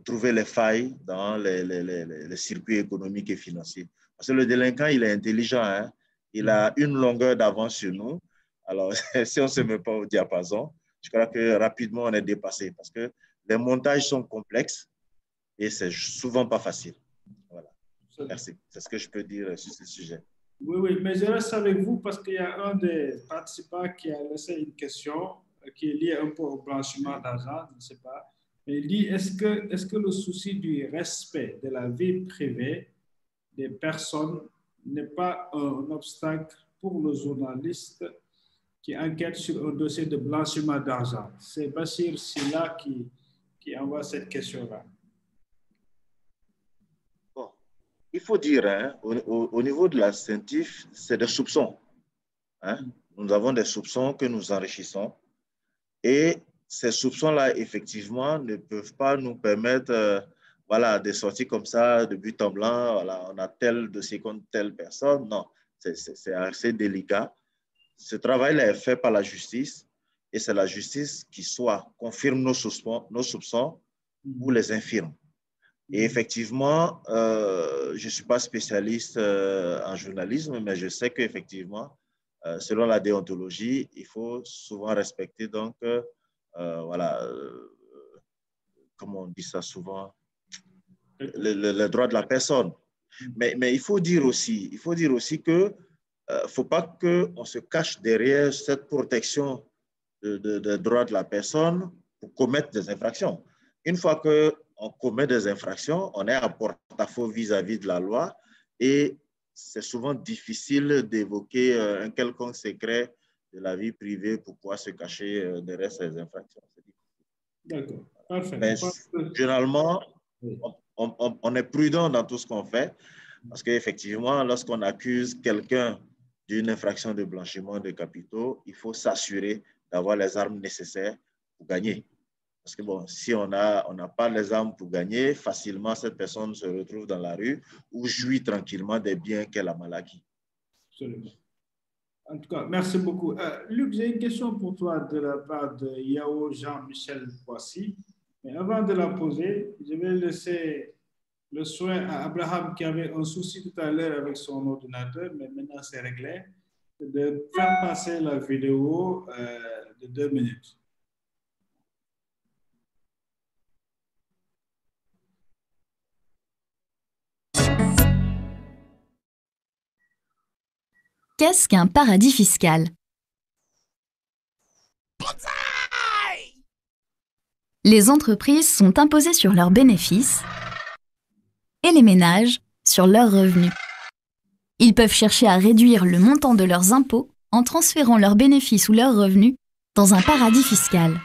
trouver les failles dans les circuits économiques et financiers. Parce que le délinquant, il est intelligent, hein? Il a une longueur d'avance sur nous. Alors, si on ne se met pas au diapason, je crois que rapidement, on est dépassé parce que les montages sont complexes et c'est souvent pas facile. Voilà. Merci. C'est ce que je peux dire sur ce sujet. Oui, oui, mais je reste avec vous parce qu'il y a un des participants qui a laissé une question qui est liée un peu au blanchiment d'argent, je ne sais pas. Il dit, est-ce que le souci du respect de la vie privée des personnes n'est pas un obstacle pour le journaliste qui enquête sur un dossier de blanchiment d'argent? C'est Bachir Silla qui envoie cette question-là. Bon, il faut dire, hein, au niveau de la CENTIF, c'est des soupçons. Hein? Nous avons des soupçons que nous enrichissons et ces soupçons-là, effectivement, ne peuvent pas nous permettre voilà, de sortir comme ça de but en blanc. Voilà, on a tel dossier contre telle personne. Non, c'est assez délicat. Ce travail-là est fait par la justice et c'est la justice qui soit confirme nos soupçons ou les infirme. Et effectivement, je ne suis pas spécialiste en journalisme, mais je sais qu'effectivement, selon la déontologie, il faut souvent respecter donc, voilà, comment on dit ça souvent, le droit de la personne. Mais il faut dire aussi que ne faut pas qu'on se cache derrière cette protection des droits de la personne pour commettre des infractions. Une fois qu'on commet des infractions, on est à porte-à-faux vis-à-vis de la loi et c'est souvent difficile d'évoquer un quelconque secret de la vie privée pour pouvoir se cacher derrière ces infractions. D'accord, parfait. Mais généralement, on est prudent dans tout ce qu'on fait parce qu'effectivement, lorsqu'on accuse quelqu'un d'une infraction de blanchiment de capitaux, il faut s'assurer d'avoir les armes nécessaires pour gagner. Parce que bon, si on n'a pas les armes pour gagner, facilement cette personne se retrouve dans la rue ou jouit tranquillement des biens qu'elle a mal acquis. Absolument. En tout cas, merci beaucoup. Luc, j'ai une question pour toi de la part de Yao Jean-Michel Boissy. Mais avant de la poser, je vais laisser le soin à Abraham qui avait un souci tout à l'heure avec son ordinateur, mais maintenant c'est réglé, de faire passer la vidéo de 2 minutes. Qu'est-ce qu'un paradis fiscal ? Les entreprises sont imposées sur leurs bénéfices et les ménages sur leurs revenus. Ils peuvent chercher à réduire le montant de leurs impôts en transférant leurs bénéfices ou leurs revenus dans un paradis fiscal.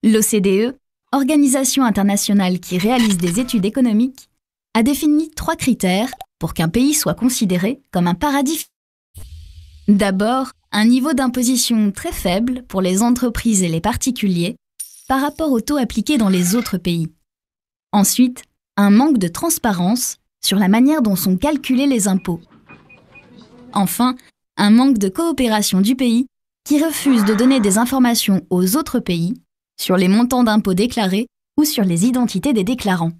L'OCDE, Organisation internationale qui réalise des études économiques, a défini 3 critères pour qu'un pays soit considéré comme un paradis fiscal. D'abord, un niveau d'imposition très faible pour les entreprises et les particuliers par rapport au taux appliqué dans les autres pays. Ensuite, un manque de transparence sur la manière dont sont calculés les impôts. Enfin, un manque de coopération du pays qui refuse de donner des informations aux autres pays sur les montants d'impôts déclarés ou sur les identités des déclarants.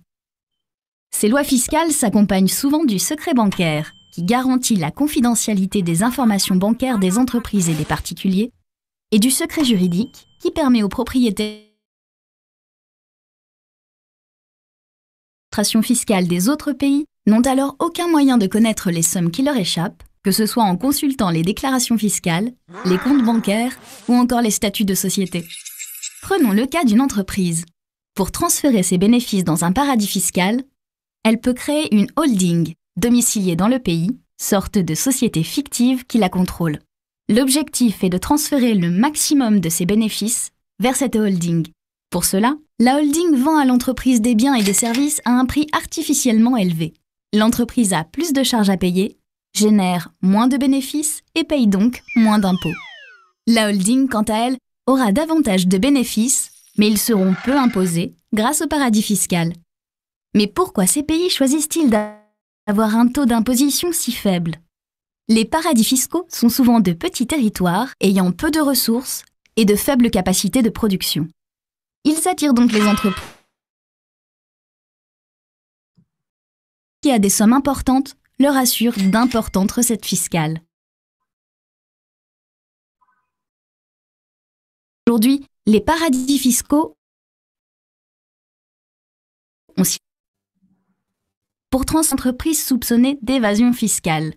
Ces lois fiscales s'accompagnent souvent du secret bancaire, qui garantit la confidentialité des informations bancaires des entreprises et des particuliers, et du secret juridique, qui permet aux propriétaires fiscales des autres pays n'ont alors aucun moyen de connaître les sommes qui leur échappent, que ce soit en consultant les déclarations fiscales, les comptes bancaires ou encore les statuts de société. Prenons le cas d'une entreprise. Pour transférer ses bénéfices dans un paradis fiscal, elle peut créer une holding, domiciliée dans le pays, sorte de société fictive qui la contrôle. L'objectif est de transférer le maximum de ses bénéfices vers cette holding. Pour cela, la holding vend à l'entreprise des biens et des services à un prix artificiellement élevé. L'entreprise a plus de charges à payer, génère moins de bénéfices et paye donc moins d'impôts. La holding, quant à elle, aura davantage de bénéfices, mais ils seront peu imposés grâce au paradis fiscal. Mais pourquoi ces pays choisissent-ils d'avoir un taux d'imposition si faible? Les paradis fiscaux sont souvent de petits territoires ayant peu de ressources et de faibles capacités de production. Ils attirent donc les entreprises qui, à des sommes importantes, leur assurent d'importantes recettes fiscales. Aujourd'hui, les paradis fiscaux ont pour 30 entreprises soupçonnées d'évasion fiscale.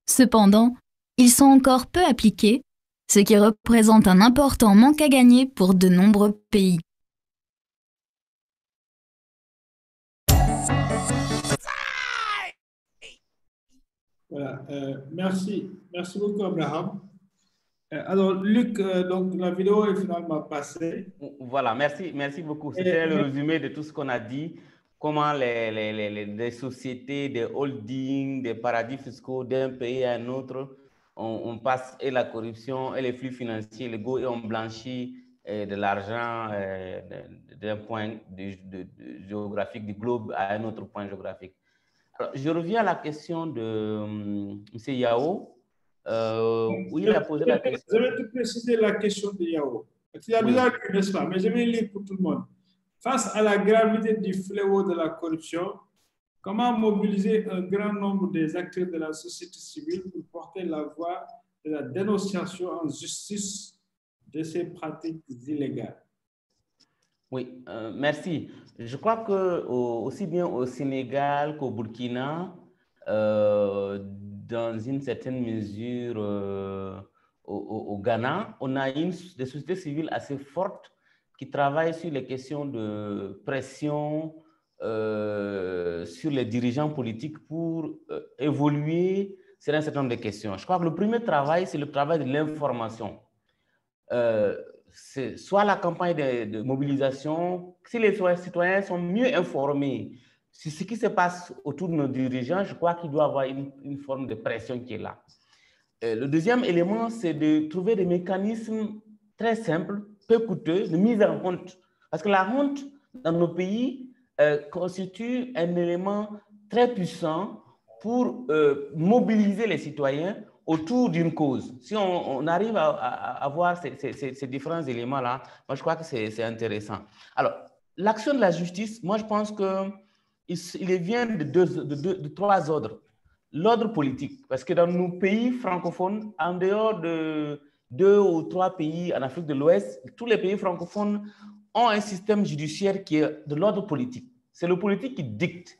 Cependant, ils sont encore peu appliqués, ce qui représente un important manque à gagner pour de nombreux pays. Voilà, merci beaucoup Abraham. Alors Luc, donc la vidéo est finalement passée. Voilà, merci beaucoup. C'était le résumé de tout ce qu'on a dit, comment les sociétés, des holdings, des paradis fiscaux d'un pays à un autre, on passe et la corruption et les flux financiers légaux et on blanchit de l'argent d'un point géographique du globe à un autre point géographique. Alors, je reviens à la question de M. Yao, où il a posé la question. Je vais te préciser la question de Yao. Tu as déjà lu, n'est-ce pas? Mais je vais lire pour tout le monde. Face à la gravité du fléau de la corruption, comment mobiliser un grand nombre des acteurs de la société civile pour porter la voix de la dénonciation en justice de ces pratiques illégales? Oui, merci. Je crois que aussi bien au Sénégal qu'au Burkina, dans une certaine mesure au Ghana, on a des sociétés civiles assez fortes qui travaillent sur les questions de pression sur les dirigeants politiques pour évoluer sur un certain nombre de questions. Je crois que le premier travail, c'est le travail de l'information. Soit la campagne de mobilisation, si les citoyens sont mieux informés sur ce qui se passe autour de nos dirigeants, je crois qu'il doit y avoir une forme de pression qui est là. Le deuxième élément, c'est de trouver des mécanismes très simples, peu coûteux, de mise en honte. Parce que la honte, dans nos pays, constitue un élément très puissant pour mobiliser les citoyens autour d'une cause. Si on arrive à avoir ces différents éléments-là, moi, je crois que c'est intéressant. Alors, l'action de la justice, moi, je pense qu'il vient de 3 ordres. L'ordre politique, parce que dans nos pays francophones, en dehors de 2 ou 3 pays en Afrique de l'Ouest, tous les pays francophones ont un système judiciaire qui est de l'ordre politique. C'est le politique qui dicte,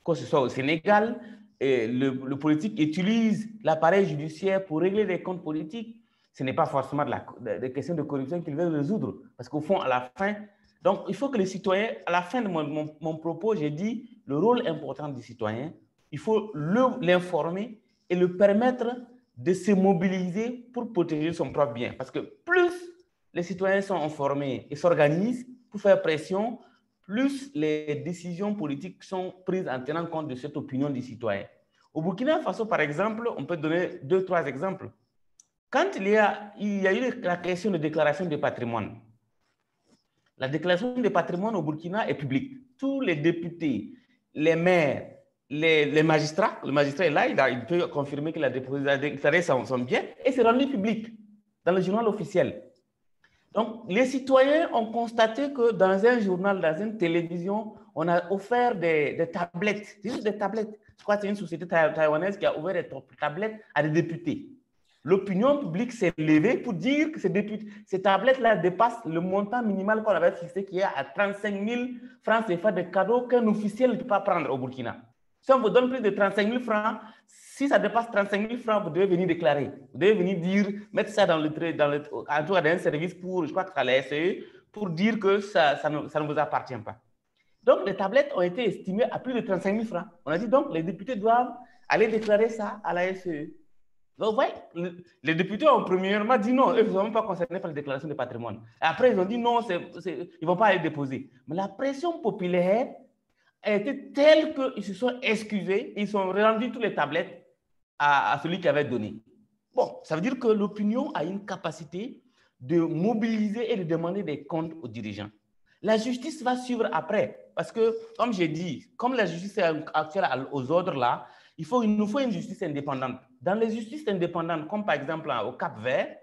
que ce soit au Sénégal, et le politique utilise l'appareil judiciaire pour régler les comptes politiques. ce n'est pas forcément des questions de corruption qu'ils veulent résoudre. Parce qu'au fond, à la fin, donc il faut que les citoyens, à la fin de mon propos, j'ai dit le rôle important du citoyen, il faut l'informer et le permettre de se mobiliser pour protéger son propre bien. Parce que plus les citoyens sont informés et s'organisent pour faire pression, plus les décisions politiques sont prises en tenant compte de cette opinion des citoyens. Au Burkina Faso, par exemple, on peut donner 2-3 exemples. Quand il y a eu la question de déclaration de patrimoine, la déclaration de patrimoine au Burkina est publique. Tous les députés, les maires, les magistrats, le magistrat est là, il peut confirmer qu'il a déclaré son bien et c'est rendu public dans le journal officiel. Donc, les citoyens ont constaté que dans un journal, dans une télévision, on a offert des tablettes, juste des tablettes. Je crois que c'est une société taïwanaise qui a ouvert des tablettes à des députés. L'opinion publique s'est levée pour dire que ces tablettes-là dépassent le montant minimal qu'on avait fixé, qui est à 35 000 francs CFA de cadeaux qu'un officiel ne peut pas prendre au Burkina. Si on vous donne plus de 35 000 francs, si ça dépasse 35 000 francs, vous devez venir déclarer. Vous devez venir dire, mettre ça dans un service pour, je crois que c'est à la SE, pour dire que ça ne vous appartient pas. Donc, les tablettes ont été estimées à plus de 35 000 francs. On a dit donc, les députés doivent aller déclarer ça à la SE. Donc, vous voyez, les députés ont premièrement dit non, eux ne sont même pas concernés par la déclaration de patrimoine. Et après, ils ont dit non, ils ne vont pas aller déposer. Mais la pression populaire a été telle qu'ils se sont excusés, ils ont rendu toutes les tablettes à celui qui avait donné. Bon, ça veut dire que l'opinion a une capacité de mobiliser et de demander des comptes aux dirigeants. La justice va suivre après, parce que, comme j'ai dit, comme la justice est actuelle aux ordres là, il nous faut une justice indépendante. Dans les justices indépendantes, comme par exemple au Cap-Vert,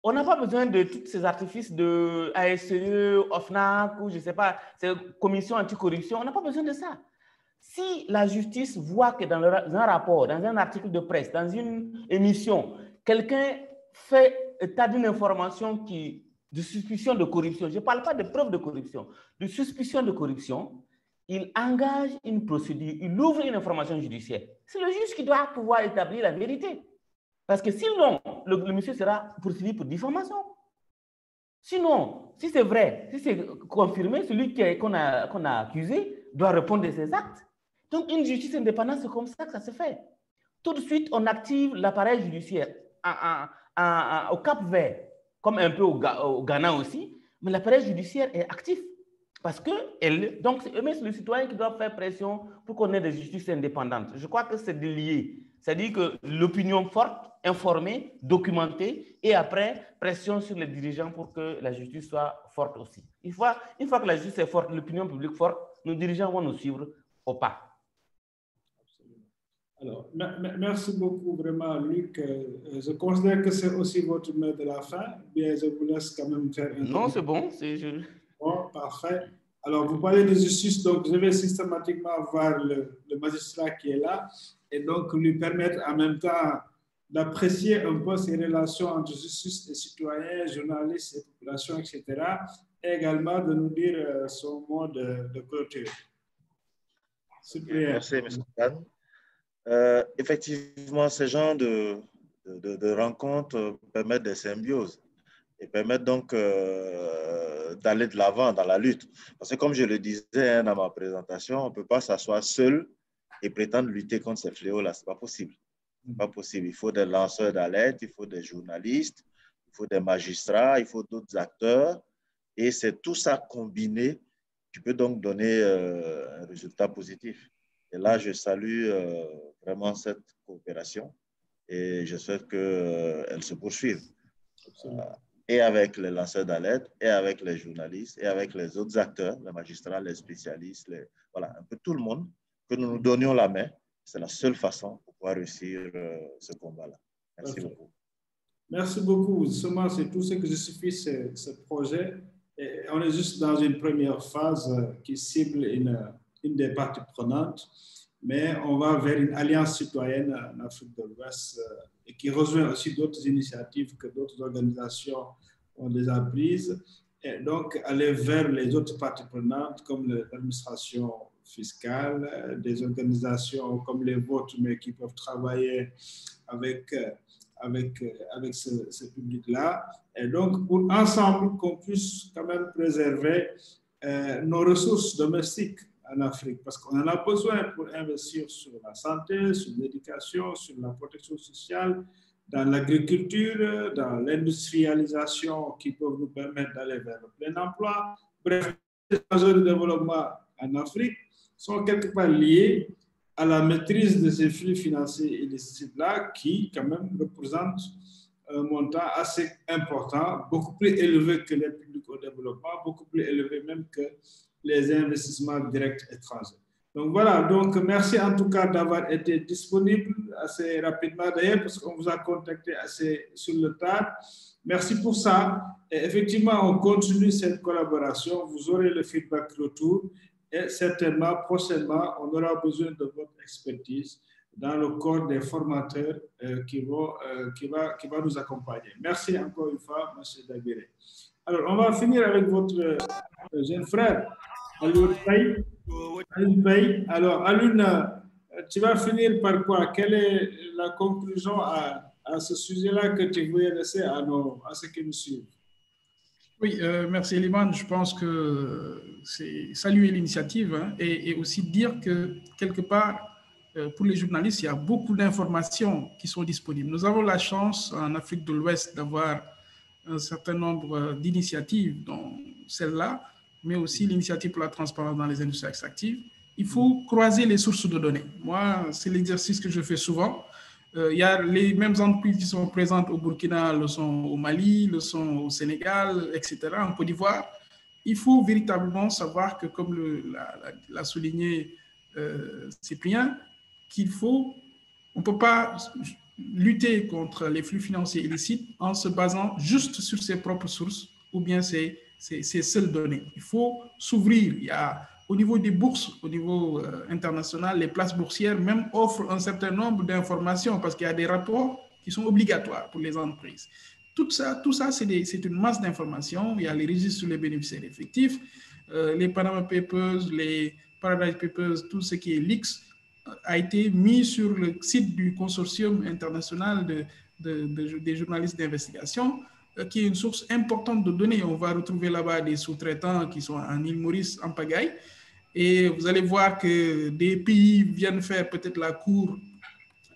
on n'a pas besoin de tous ces artifices de ASE, OFNAC, ou je ne sais pas, ces commissions anticorruption, on n'a pas besoin de ça. Si la justice voit que dans un rapport, dans un article de presse, dans une émission, quelqu'un fait état d'une information de suspicion de corruption, je ne parle pas de preuve de corruption, de suspicion de corruption, il engage une procédure, il ouvre une information judiciaire. C'est le juge qui doit pouvoir établir la vérité. Parce que sinon, le monsieur sera poursuivi pour diffamation. Sinon, si c'est vrai, si c'est confirmé, celui qu'on a accusé doit répondre de ses actes. Donc, une justice indépendante, c'est comme ça que ça se fait. Tout de suite, on active l'appareil judiciaire au Cap-Vert, comme un peu au Ghana aussi, mais l'appareil judiciaire est actif. Parce que, donc, c'est le citoyen qui doit faire pression pour qu'on ait des justices indépendantes. Je crois que c'est lié. C'est-à-dire que l'opinion forte, informée, documentée, et après, pression sur les dirigeants pour que la justice soit forte aussi. Une fois que la justice est forte, l'opinion publique forte, nos dirigeants vont nous suivre au pas. Alors, merci beaucoup vraiment, Luc. Je considère que c'est aussi votre mot de la fin. Bien, je vous laisse quand même faire un... Non, c'est bon. Bon, parfait. Alors, vous parlez de justice, donc je vais systématiquement voir le magistrat qui est là et donc lui permettre en même temps d'apprécier un peu ces relations entre justice et citoyens, journalistes et population, etc. Et également de nous dire son mot de clôture. Super. Merci, M. Khan. Effectivement, ce genre de rencontres permettent des symbioses et permettent donc d'aller de l'avant dans la lutte. Parce que comme je le disais dans ma présentation, on ne peut pas s'asseoir seul et prétendre lutter contre ces fléaux-là. Ce n'est pas possible. C'est pas possible. Il faut des lanceurs d'alerte, il faut des journalistes, il faut des magistrats, il faut d'autres acteurs. Et c'est tout ça combiné qui peut donc donner un résultat positif. Et là, je salue vraiment cette coopération et je souhaite qu'elle se poursuive. Et avec les lanceurs d'alerte, et avec les journalistes, et avec les autres acteurs, les magistrats, les spécialistes, voilà, un peu tout le monde, que nous nous donnions la main. C'est la seule façon pour pouvoir réussir ce combat-là. Merci beaucoup. Merci beaucoup. Seulement, c'est tout ce que justifie ce projet. Et on est juste dans une première phase qui cible une des parties prenantes, mais on va vers une alliance citoyenne en Afrique de l'Ouest et qui rejoint aussi d'autres initiatives que d'autres organisations ont déjà prises. Et donc, aller vers les autres parties prenantes comme l'administration fiscale, des organisations comme les vôtres, mais qui peuvent travailler avec avec ce public-là. Et donc, pour ensemble, qu'on puisse quand même préserver nos ressources domestiques en Afrique, parce qu'on en a besoin pour investir sur la santé, sur l'éducation, sur la protection sociale, dans l'agriculture, dans l'industrialisation qui peuvent nous permettre d'aller vers le plein emploi. Bref, les enjeux de développement en Afrique sont quelque part liés à la maîtrise de ces flux financiers illicites-là qui, quand même, représentent un montant assez important, beaucoup plus élevé que l'aide publique au développement, beaucoup plus élevé même que les investissements directs étrangers. Donc voilà, donc merci en tout cas d'avoir été disponible assez rapidement d'ailleurs parce qu'on vous a contacté assez sur le tard. Merci pour ça. Et effectivement, on continue cette collaboration. Vous aurez le feedback retour et certainement, prochainement, on aura besoin de votre expertise dans le corps des formateurs qui va nous accompagner. Merci encore une fois, M. Daguerre. Alors, on va finir avec votre jeune frère, Alioune Faye. Alors, Alioune, tu vas finir par quoi? Quelle est la conclusion à ce sujet-là que tu voulais laisser à ceux qui nous suivent? Oui, merci Eliman. Je pense que c'est saluer l'initiative hein, et aussi dire que quelque part, pour les journalistes, il y a beaucoup d'informations qui sont disponibles. Nous avons la chance en Afrique de l'Ouest d'avoir un certain nombre d'initiatives, dont celle-là, mais aussi l'initiative pour la transparence dans les industries extractives. Il faut croiser les sources de données. Moi, c'est l'exercice que je fais souvent. Il y a les mêmes entreprises qui sont présentes au Burkina, le sont au Mali, le sont au Sénégal, etc., en Côte d'Ivoire. Il faut véritablement savoir que, comme l'a souligné Cyprien, on ne peut pas lutter contre les flux financiers illicites en se basant juste sur ses propres sources ou bien ses seules données. Il faut s'ouvrir. Il y a, au niveau des bourses, au niveau international, les places boursières même offrent un certain nombre d'informations parce qu'il y a des rapports qui sont obligatoires pour les entreprises. Tout ça c'est une masse d'informations. Il y a les registres sur les bénéficiaires effectifs, les Panama Papers, les Paradise Papers, tout ce qui est leaks a été mis sur le site du consortium international des journalistes d'investigation, qui est une source importante de données. On va retrouver là-bas des sous-traitants qui sont en île Maurice, en pagaille, et vous allez voir que des pays viennent faire peut-être la cour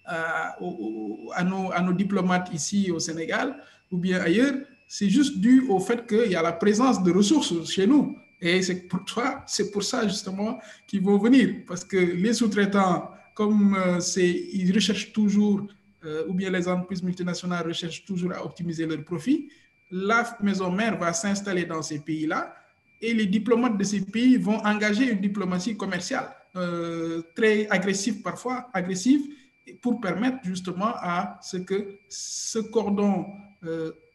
à nos diplomates ici au Sénégal ou bien ailleurs. C'est juste dû au fait qu'il y a la présence de ressources chez nous. Et c'est pour ça justement qu'ils vont venir. Parce que les sous-traitants, comme ils recherchent toujours, ou bien les entreprises multinationales recherchent toujours à optimiser leurs profits, la maison mère va s'installer dans ces pays-là et les diplomates de ces pays vont engager une diplomatie commerciale très agressive parfois, pour permettre justement à ce que ce cordon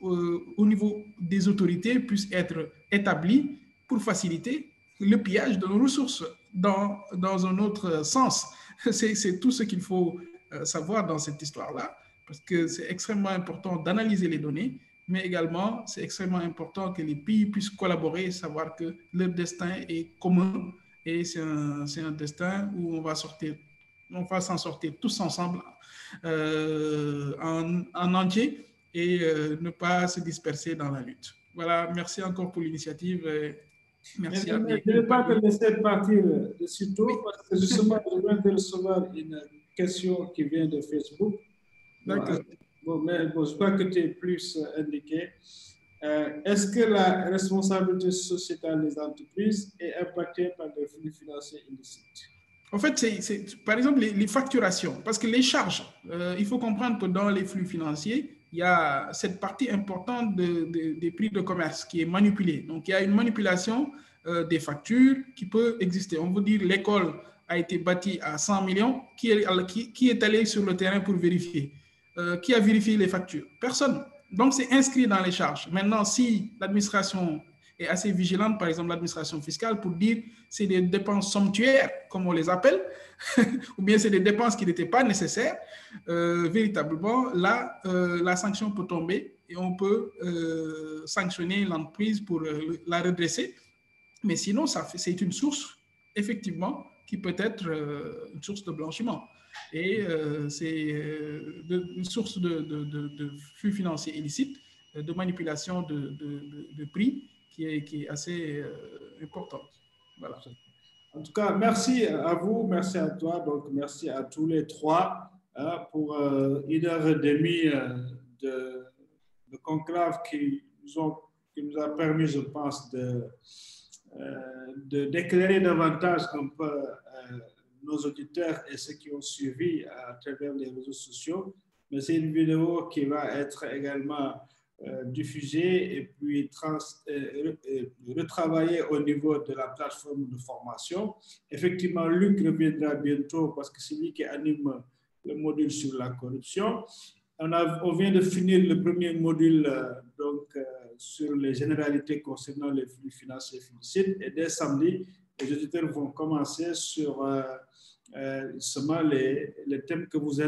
au niveau des autorités puisse être établi pour faciliter le pillage de nos ressources dans un autre sens. C'est tout ce qu'il faut savoir dans cette histoire-là, parce que c'est extrêmement important d'analyser les données, mais également c'est extrêmement important que les pays puissent collaborer et savoir que leur destin est commun et c'est un destin où on va s'en sortir tous ensemble en entier et ne pas se disperser dans la lutte. Voilà, merci encore pour l'initiative. Merci à vous. Je ne vais pas te laisser partir de sitôt parce que justement, je viens de recevoir une question qui vient de Facebook. D'accord. Bon, mais je crois que tu es plus indiqué. Est-ce que la responsabilité sociétale des entreprises est impactée par les flux financiers illicites? En fait, c'est par exemple les facturations, parce que les charges, il faut comprendre que dans les flux financiers, il y a cette partie importante des prix de commerce qui est manipulée. Donc, il y a une manipulation des factures qui peut exister. On veut dire l'école a été bâtie à 100 millions, qui est allé sur le terrain pour vérifier? Qui a vérifié les factures? Personne. Donc, c'est inscrit dans les charges. Maintenant, si l'administration est assez vigilante, par exemple l'administration fiscale, pour dire c'est des dépenses somptuaires, comme on les appelle, ou bien c'est des dépenses qui n'étaient pas nécessaires, véritablement, là, la sanction peut tomber et on peut sanctionner l'entreprise pour la redresser. Mais sinon, c'est une source, effectivement, qui peut être une source de blanchiment. Et c'est une source de flux financiers illicites, de manipulation de prix qui est assez importante. Voilà. En tout cas, merci à vous, merci à toi, donc merci à tous les trois pour 1h30 de conclave qui nous a permis, je pense, d'éclairer davantage un peu nos auditeurs et ceux qui ont suivi à travers les réseaux sociaux. Mais c'est une vidéo qui va être également diffusée et puis retravaillée au niveau de la plateforme de formation. Effectivement, Luc reviendra bientôt parce que c'est lui qui anime le module sur la corruption. On vient de finir le premier module sur les généralités concernant les flux financiers illicites et dès samedi, les auditeurs vont commencer sur seulement les thèmes que vous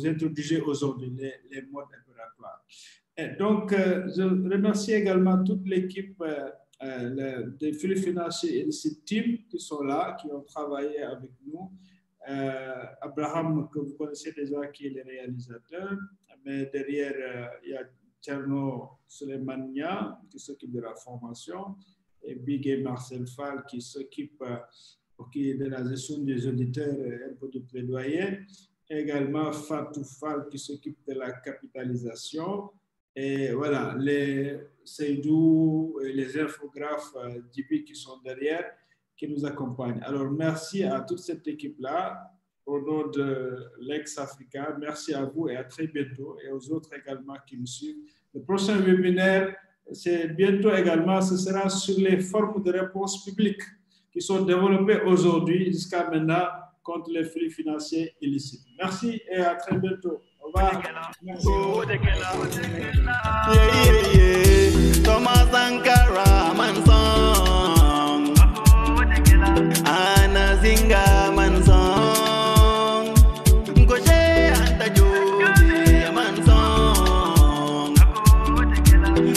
introduisez aujourd'hui, les modes opératoires. Et donc, je remercie également toute l'équipe des flux financiers illicites team qui sont là, qui ont travaillé avec nous. Abraham, que vous connaissez déjà, qui est le réalisateur, mais derrière, il y a Tcherno Suleimania qui s'occupe de la formation et Big et Marcel Fall qui s'occupe de la gestion des auditeurs et un peu de plaidoyer. Et également Fatou Fall qui s'occupe de la capitalisation. Et voilà, les Seydou et les infographes d'IPI qui sont derrière, qui nous accompagnent. Alors, merci à toute cette équipe-là. Au nom de l'ex-Africa, merci à vous et à très bientôt et aux autres également qui nous suivent. Le prochain webinaire, c'est bientôt également, ce sera sur les formes de réponse publiques qui sont développées aujourd'hui jusqu'à maintenant contre les flux financiers illicites. Merci et à très bientôt. Au revoir. Merci. Thomas Sankara Mansong Anna Zinga Mansong Ngoje Antajoji Mansong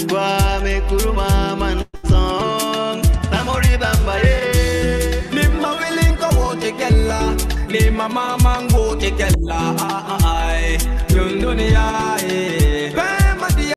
Kwame Kuruma Mansong Namori Bambaye Lima Wilinko Wotekella Lima Mama Ngotekella Ai Dundunia